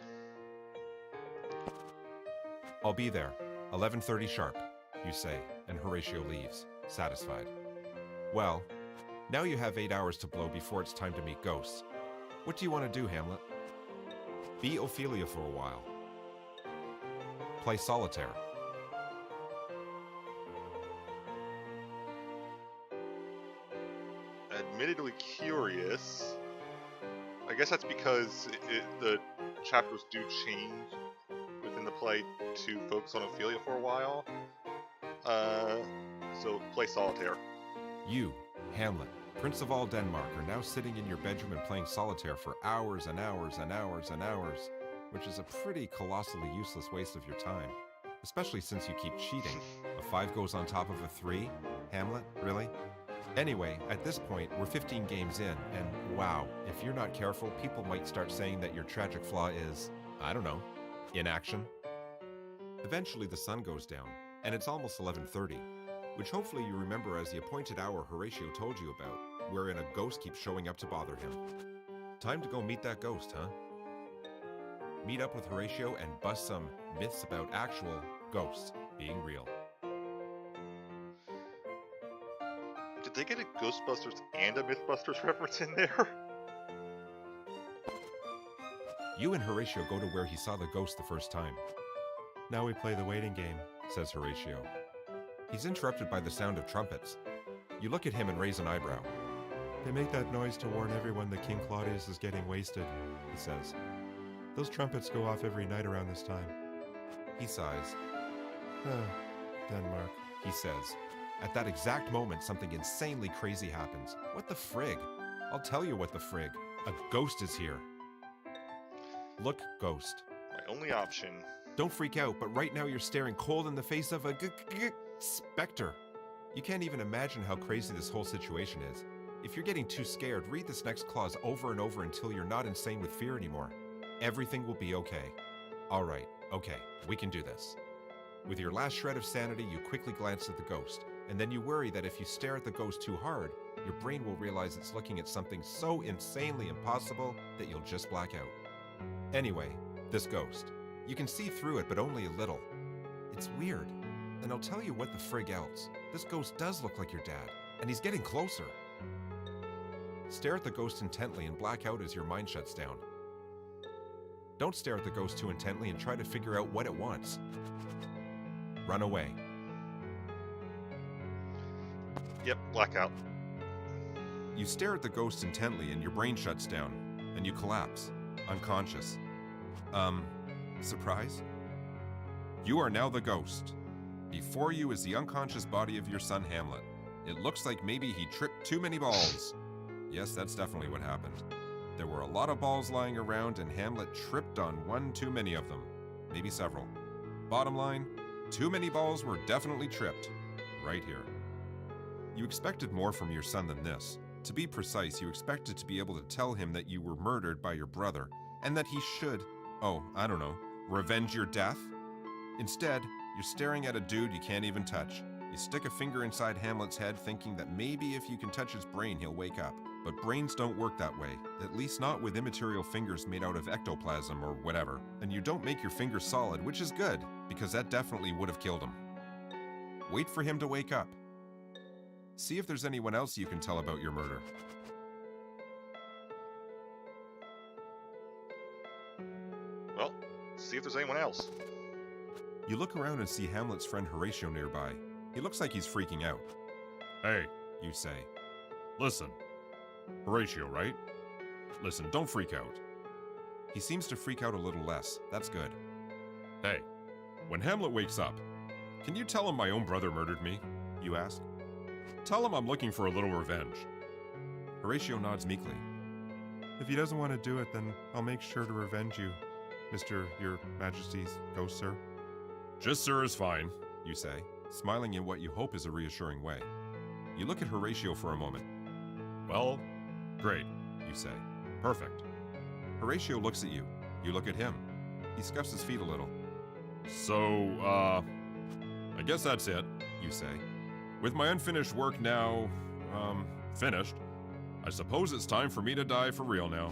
B: I'll be there, 11:30 sharp, you say, and Horatio leaves, satisfied. Well, now you have 8 hours to blow before it's time to meet ghosts. What do you want to do, Hamlet? Be Ophelia for a while. Play solitaire.
A: Admittedly curious. I guess that's because the chapters do change within the play to focus on Ophelia for a while. So play solitaire.
B: You, Hamlet, Prince of all Denmark, are now sitting in your bedroom and playing solitaire for hours and hours and hours and hours, which is a pretty colossally useless waste of your time, especially since you keep cheating. A 5 goes on top of a 3? Hamlet, really? Anyway, at this point, we're 15 games in, and wow, if you're not careful, people might start saying that your tragic flaw is, I don't know, inaction. Eventually the sun goes down, and it's almost 11:30, which hopefully you remember as the appointed hour Horatio told you about, wherein a ghost keeps showing up to bother him. Time to go meet that ghost, huh? Meet up with Horatio and bust some myths about actual ghosts being real.
A: Did they get a Ghostbusters and a Mythbusters reference in there?
B: You and Horatio go to where he saw the ghost the first time. Now we play the waiting game, says Horatio. He's interrupted by the sound of trumpets. You look at him and raise an eyebrow. They make that noise to warn everyone that King Claudius is getting wasted, he says. Those trumpets go off every night around this time. He sighs. Denmark, he says. At that exact moment, something insanely crazy happens. What the frig? I'll tell you what the frig. A ghost is here. Look, ghost.
A: My only option.
B: Don't freak out, but right now you're staring cold in the face of a specter. You can't even imagine how crazy this whole situation is. If you're getting too scared, read this next clause over and over until you're not insane with fear anymore. Everything will be okay. All right, okay, we can do this. With your last shred of sanity, you quickly glance at the ghost, and then you worry that if you stare at the ghost too hard, your brain will realize it's looking at something so insanely impossible that you'll just black out. Anyway, this ghost. You can see through it, but only a little. It's weird. And I'll tell you what the frig else. This ghost does look like your dad, and he's getting closer. Stare at the ghost intently and black out as your mind shuts down. Don't stare at the ghost too intently and try to figure out what it wants. Run away.
A: Yep, blackout.
B: You stare at the ghost intently and your brain shuts down, and you collapse, unconscious. Surprise? You are now the ghost. Before you is the unconscious body of your son Hamlet. It looks like maybe he tripped too many balls. Yes, that's definitely what happened. There were a lot of balls lying around and Hamlet tripped on one too many of them. Maybe several. Bottom line, too many balls were definitely tripped. Right here. You expected more from your son than this. To be precise, you expected to be able to tell him that you were murdered by your brother, and that he should, revenge your death? Instead, you're staring at a dude you can't even touch. You stick a finger inside Hamlet's head thinking that maybe if you can touch his brain, he'll wake up. But brains don't work that way, at least not with immaterial fingers made out of ectoplasm or whatever. And you don't make your fingers solid, which is good, because that definitely would have killed him. Wait for him to wake up. See if there's anyone else you can tell about your murder.
A: Well, see if there's anyone else.
B: You look around and see Hamlet's friend Horatio nearby. He looks like he's freaking out.
D: Hey,
B: You say.
D: listen. Horatio, right? Listen, don't freak out.
B: He seems to freak out a little less. That's good.
D: Hey, when Hamlet wakes up, can you tell him my own brother murdered me?
B: You ask.
D: Tell him I'm looking for a little revenge.
B: Horatio nods meekly. If he doesn't want to do it, then I'll make sure to revenge you, Your Majesty's ghost, sir.
D: Just sir is fine.
B: You say, smiling in what you hope is a reassuring way. You look at Horatio for a moment.
D: Well, great.
B: You say.
D: Perfect.
B: Horatio looks at you. You look at him. He scuffs his feet a little.
D: So, I guess that's it.
B: You say.
D: With my unfinished work now, finished, I suppose it's time for me to die for real now.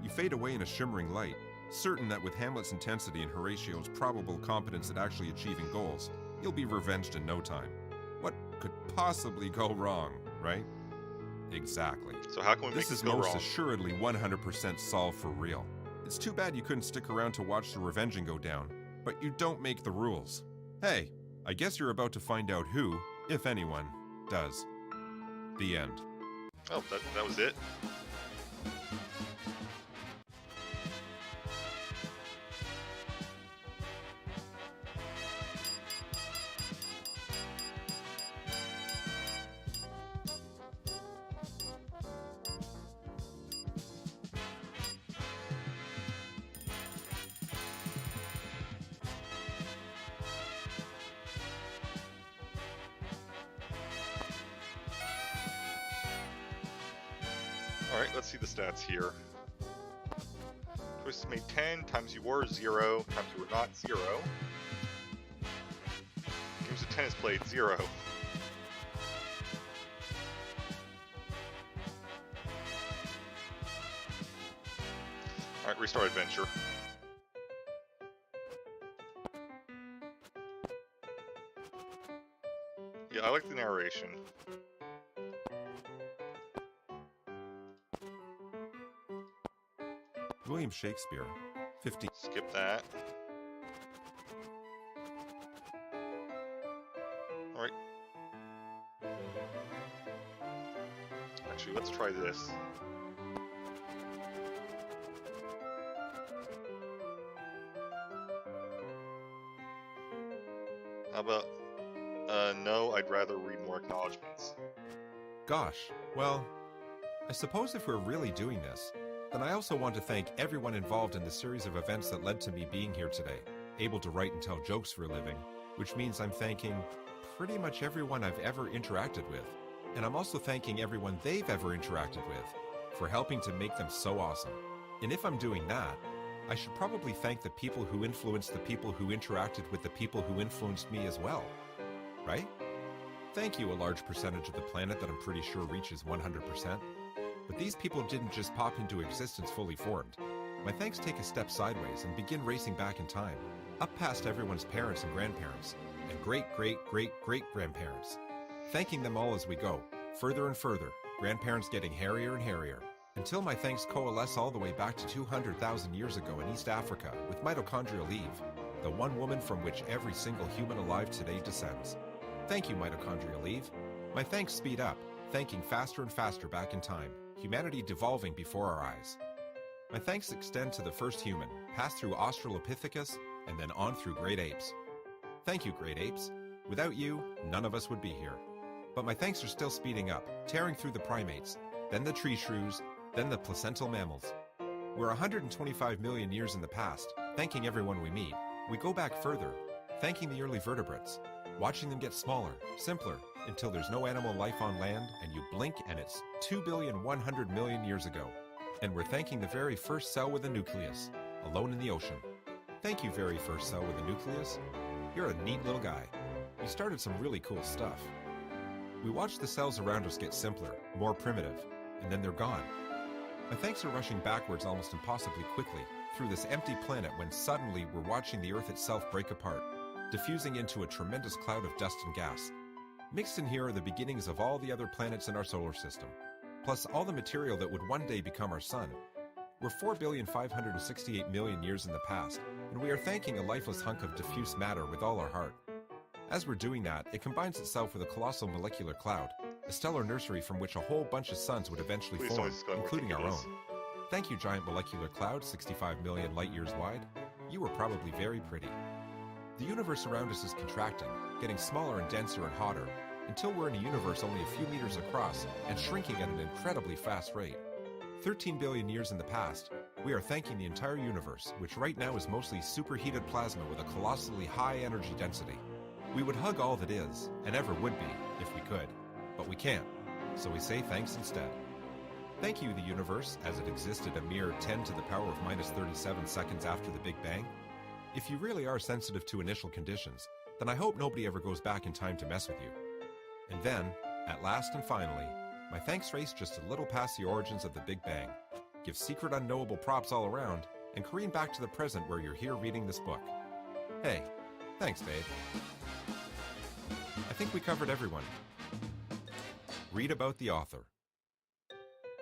B: You fade away in a shimmering light, Certain that with Hamlet's intensity and Horatio's probable competence at actually achieving goals, you'll be revenged in no time. What could possibly go wrong, right? Exactly.
A: So how can we make
B: This
A: this
B: is
A: go
B: most
A: wrong?
B: assuredly 100% solved for real. It's too bad you couldn't stick around to watch the revenging go down, but you don't make the rules. Hey, I guess you're about to find out who, if anyone, does. The end.
A: Oh, that was it? Alright, let's see the stats here. Choices made 10, times you were 0, times you were not 0. Games of 10 is played 0. Alright, restart adventure. Yeah, I like the narration.
B: William Shakespeare, 15.
A: Skip that. Alright. Actually, let's try this. How about, no, I'd rather read more acknowledgements.
B: Gosh, well, I suppose if we're really doing this, then I also want to thank everyone involved in the series of events that led to me being here today, able to write and tell jokes for a living, which means I'm thanking pretty much everyone I've ever interacted with. And I'm also thanking everyone they've ever interacted with for helping to make them so awesome. And if I'm doing that, I should probably thank the people who influenced the people who interacted with the people who influenced me as well, right? Thank you, a large percentage of the planet that I'm pretty sure reaches 100%. But these people didn't just pop into existence fully formed. My thanks take a step sideways and begin racing back in time, up past everyone's parents and grandparents, and great-great-great-great-grandparents. Thanking them all as we go, further and further, grandparents getting hairier and hairier, until my thanks coalesce all the way back to 200,000 years ago in East Africa with mitochondrial Eve, the one woman from which every single human alive today descends. Thank you, mitochondrial Eve. My thanks speed up, thanking faster and faster back in time, humanity devolving before our eyes. My thanks extend to the first human, passed through Australopithecus, and then on through great apes. Thank you, great apes. Without you, none of us would be here. But my thanks are still speeding up, tearing through the primates, then the tree shrews, then the placental mammals. We're 125 million years in the past, thanking everyone we meet. We go back further, thanking the early vertebrates, watching them get smaller, simpler, until there's no animal life on land, and you blink and it's 2,100,000,000 years ago. And we're thanking the very first cell with a nucleus, alone in the ocean. Thank you, very first cell with a nucleus. You're a neat little guy. You started some really cool stuff. We watched the cells around us get simpler, more primitive, and then they're gone. My thanks are rushing backwards almost impossibly quickly through this empty planet when suddenly we're watching the Earth itself break apart, diffusing into a tremendous cloud of dust and gas. Mixed in here are the beginnings of all the other planets in our solar system, plus all the material that would one day become our sun. We're 4,568,000,000 years in the past, and we are thanking a lifeless hunk of diffuse matter with all our heart. As we're doing that, it combines itself with a colossal molecular cloud, a stellar nursery from which a whole bunch of suns would eventually
A: Please don't
B: form,
A: discover what
B: including
A: it
B: our
A: is.
B: own. Thank you, giant molecular cloud, 65 million light years wide. You were probably very pretty. The universe around us is contracting, getting smaller and denser and hotter, until we're in a universe only a few meters across and shrinking at an incredibly fast rate. 13 billion years in the past, we are thanking the entire universe, which right now is mostly superheated plasma with a colossally high energy density. We would hug all that is, and ever would be, if we could, but we can't, so we say thanks instead. Thank you, the universe, as it existed a mere 10 to the power of minus 37 seconds after the Big Bang. If you really are sensitive to initial conditions, then I hope nobody ever goes back in time to mess with you. And then, at last and finally, my thanks race just a little past the origins of the Big Bang, give secret unknowable props all around, and careen back to the present where you're here reading this book. Hey, thanks, Dave. I think we covered everyone. Read about the author.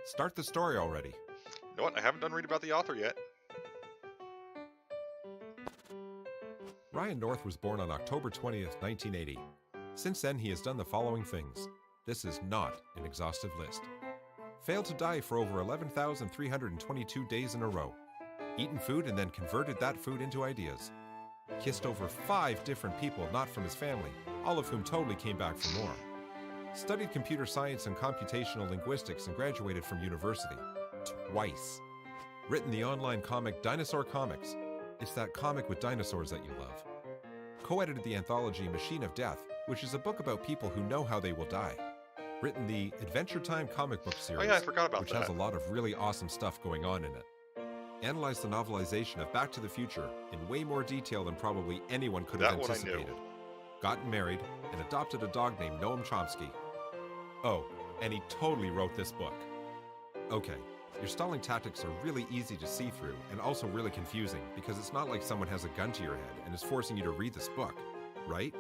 B: Start the story already.
A: You know what? I haven't done read about the author yet.
B: Ryan North was born on October 20th, 1980. Since then, he has done the following things. This is not an exhaustive list. Failed to die for over 11,322 days in a row. Eaten food and then converted that food into ideas. Kissed over 5 different people not from his family, all of whom totally came back for more. Studied computer science and computational linguistics and graduated from university. Twice. Written the online comic Dinosaur Comics. It's that comic with dinosaurs that you love. Co-edited the anthology Machine of Death, which is a book about people who know how they will die. Written the Adventure Time comic book series,
A: Oh yeah, I forgot about
B: which
A: that.
B: has a lot of really awesome stuff going on in it. Analyzed the novelization of Back to the Future in way more detail than probably anyone could have
A: That one I knew.
B: anticipated. Gotten married, and adopted a dog named Noam Chomsky. Oh, and he totally wrote this book. Okay, your stalling tactics are really easy to see through and also really confusing because it's not like someone has a gun to your head and is forcing you to read this book, right?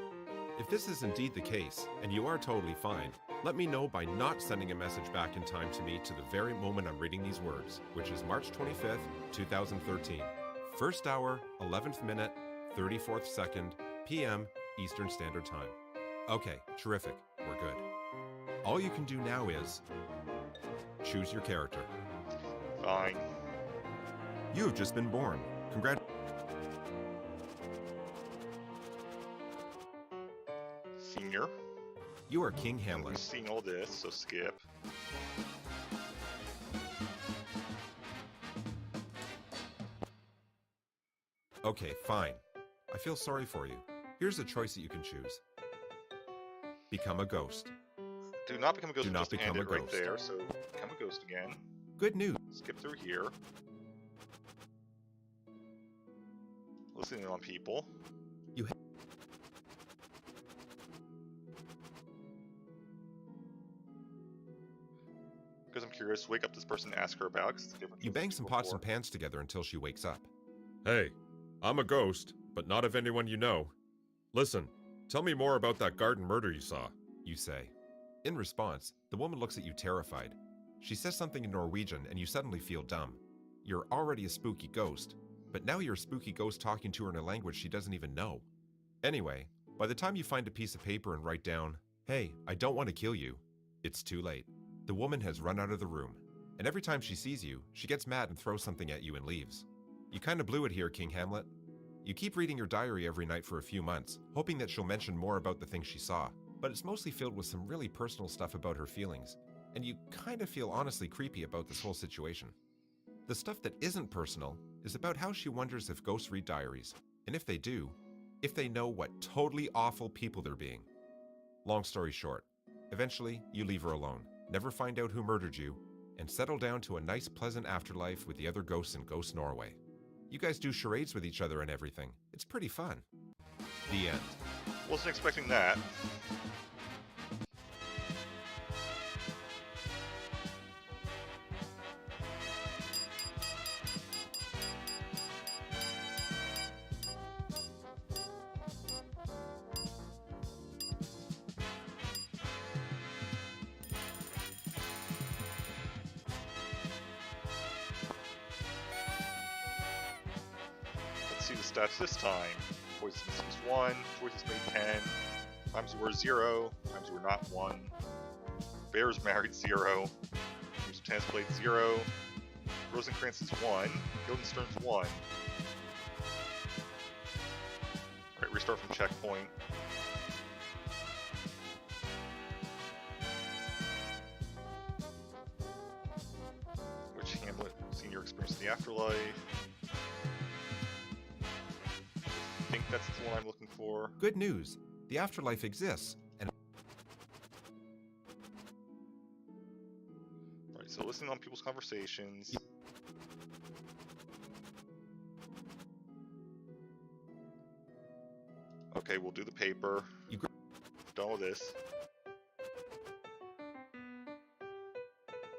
B: If this is indeed the case, and you are totally fine, let me know by not sending a message back in time to me to the very moment I'm reading these words, which is March 25th, 2013. 1st hour, 11th minute, 34th second, p.m. Eastern Standard Time. Okay, terrific. We're good. All you can do now is choose your character.
A: Fine.
B: You have just been born.
A: Senior.
B: You are King
A: We've
B: Hamlet.
A: seen all this, so skip.
B: Okay, fine. I feel sorry for you. Here's a choice that you can choose. Become a ghost.
A: Do not become a ghost.
B: Do
A: we
B: not
A: just
B: become
A: ended
B: a
A: right
B: ghost.
A: there, so become a ghost again.
B: Good news.
A: Skip through here. Listening on people. Because I'm curious, wake up this person and ask her about. 'Cause it's different
B: You
A: from
B: bang some
A: people
B: pots and
A: before.
B: pans together until she wakes up.
D: Hey, I'm a ghost, but not of anyone you know. Listen, tell me more about that garden murder you saw.
B: You say. In response, the woman looks at you terrified. She says something in Norwegian and you suddenly feel dumb. You're already a spooky ghost, but now you're a spooky ghost talking to her in a language she doesn't even know. Anyway, by the time you find a piece of paper and write down, "Hey, I don't want to kill you," it's too late. The woman has run out of the room, and every time she sees you, she gets mad and throws something at you and leaves. You kinda blew it here, King Hamlet. You keep reading your diary every night for a few months, hoping that she'll mention more about the things she saw, but it's mostly filled with some really personal stuff about her feelings, and you kinda feel honestly creepy about this whole situation. The stuff that isn't personal is about how she wonders if ghosts read diaries, and if they do, if they know what totally awful people they're being. Long story short, eventually you leave her alone, never find out who murdered you, and settle down to a nice pleasant afterlife with the other ghosts in Ghost Norway. You guys do charades with each other and everything. It's pretty fun. The end.
A: Wasn't expecting that. Let's see the stats this time. Voices missing 1, voices made 10, times you were 0, times you were not 1, Bears married 0, Use of Tennis played 0, Rosencrantz is 1, Guildenstern's 1. Alright, restart from checkpoint. Which Hamlet Senior experienced in the afterlife? I think that's the one I'm looking for.
B: Good news. The afterlife exists, and
A: Right, so listening on people's conversations. Okay, we'll do the paper.
B: You gr-
A: Done with this.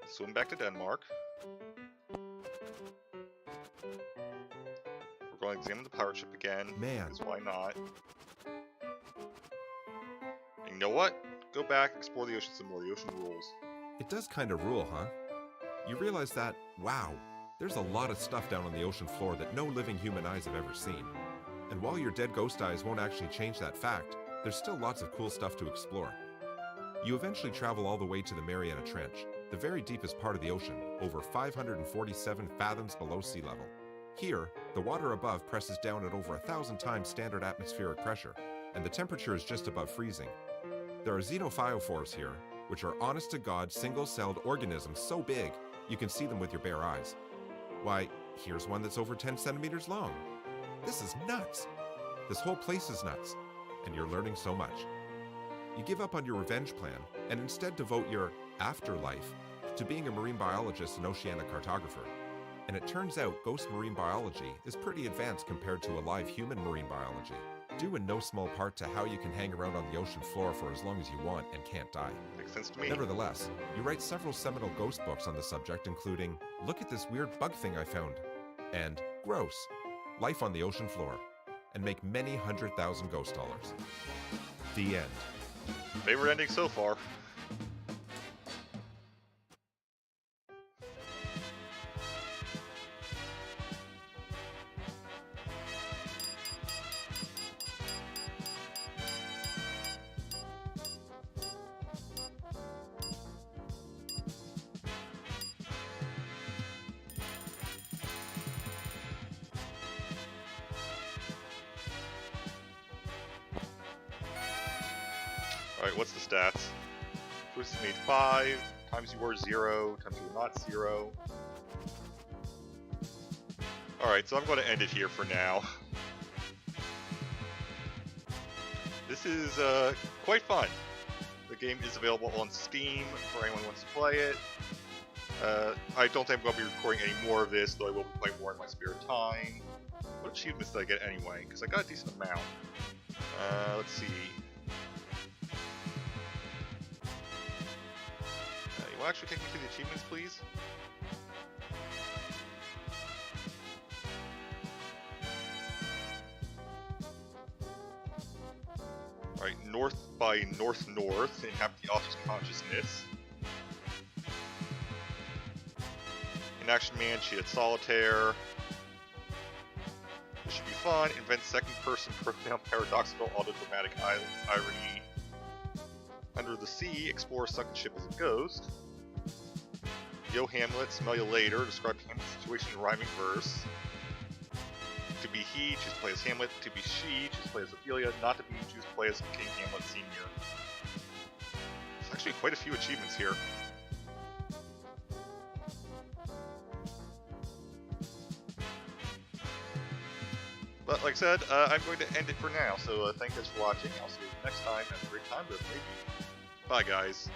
A: Swim back to Denmark. want to examine the pirate ship again.
B: Man.
A: Because why not? And you know what? Go back, explore the ocean some more. The ocean rules.
B: It does kind of rule, huh? You realize that, wow, there's a lot of stuff down on the ocean floor that no living human eyes have ever seen. And while your dead ghost eyes won't actually change that fact, there's still lots of cool stuff to explore. You eventually travel all the way to the Mariana Trench, the very deepest part of the ocean, over 547 fathoms below sea level. Here, the water above presses down at over 1,000 times standard atmospheric pressure, and the temperature is just above freezing. There are xenophyophores here, which are honest-to-God single-celled organisms so big you can see them with your bare eyes. Why, here's one that's over 10 centimeters long. This is nuts. This whole place is nuts, and you're learning so much. You give up on your revenge plan and instead devote your afterlife to being a marine biologist and oceanic cartographer. And it turns out ghost marine biology is pretty advanced compared to a live human marine biology, due in no small part to how you can hang around on the ocean floor for as long as you want and can't die.
A: Makes sense to me.
B: Nevertheless, you write several seminal ghost books on the subject, including Look at This Weird Bug Thing I Found, and Gross, Life on the Ocean Floor, and make many 100,000 ghost dollars. The end.
A: Favorite ending so far. Alright, what's the stats? Boost made 5, times you were 0, times you were not 0. Alright, so I'm going to end it here for now. This is quite fun. The game is available on Steam for anyone who wants to play it. I don't think I'm going to be recording any more of this, though I will be playing more in my spare time. What achievements did I get anyway? Because I got a decent amount. Let's see. You will actually take me to the achievements, please? Alright, North by North, inhabit the author's consciousness. In Action Man, she had Solitaire. This should be fun. Invent second-person profound paradoxical autodramatic irony. Under the Sea, explore a sunken ship as a ghost. Yo Hamlet, smell you later. Describe Hamlet's situation in rhyming verse. To be he, choose to play as Hamlet. To be she, choose to play as Ophelia. Not to be, choose to play as King Hamlet Sr. There's actually quite a few achievements here. But like I said, I'm going to end it for now, so thank you guys for watching. I'll see you next time. Have a great time, but maybe. Bye, guys.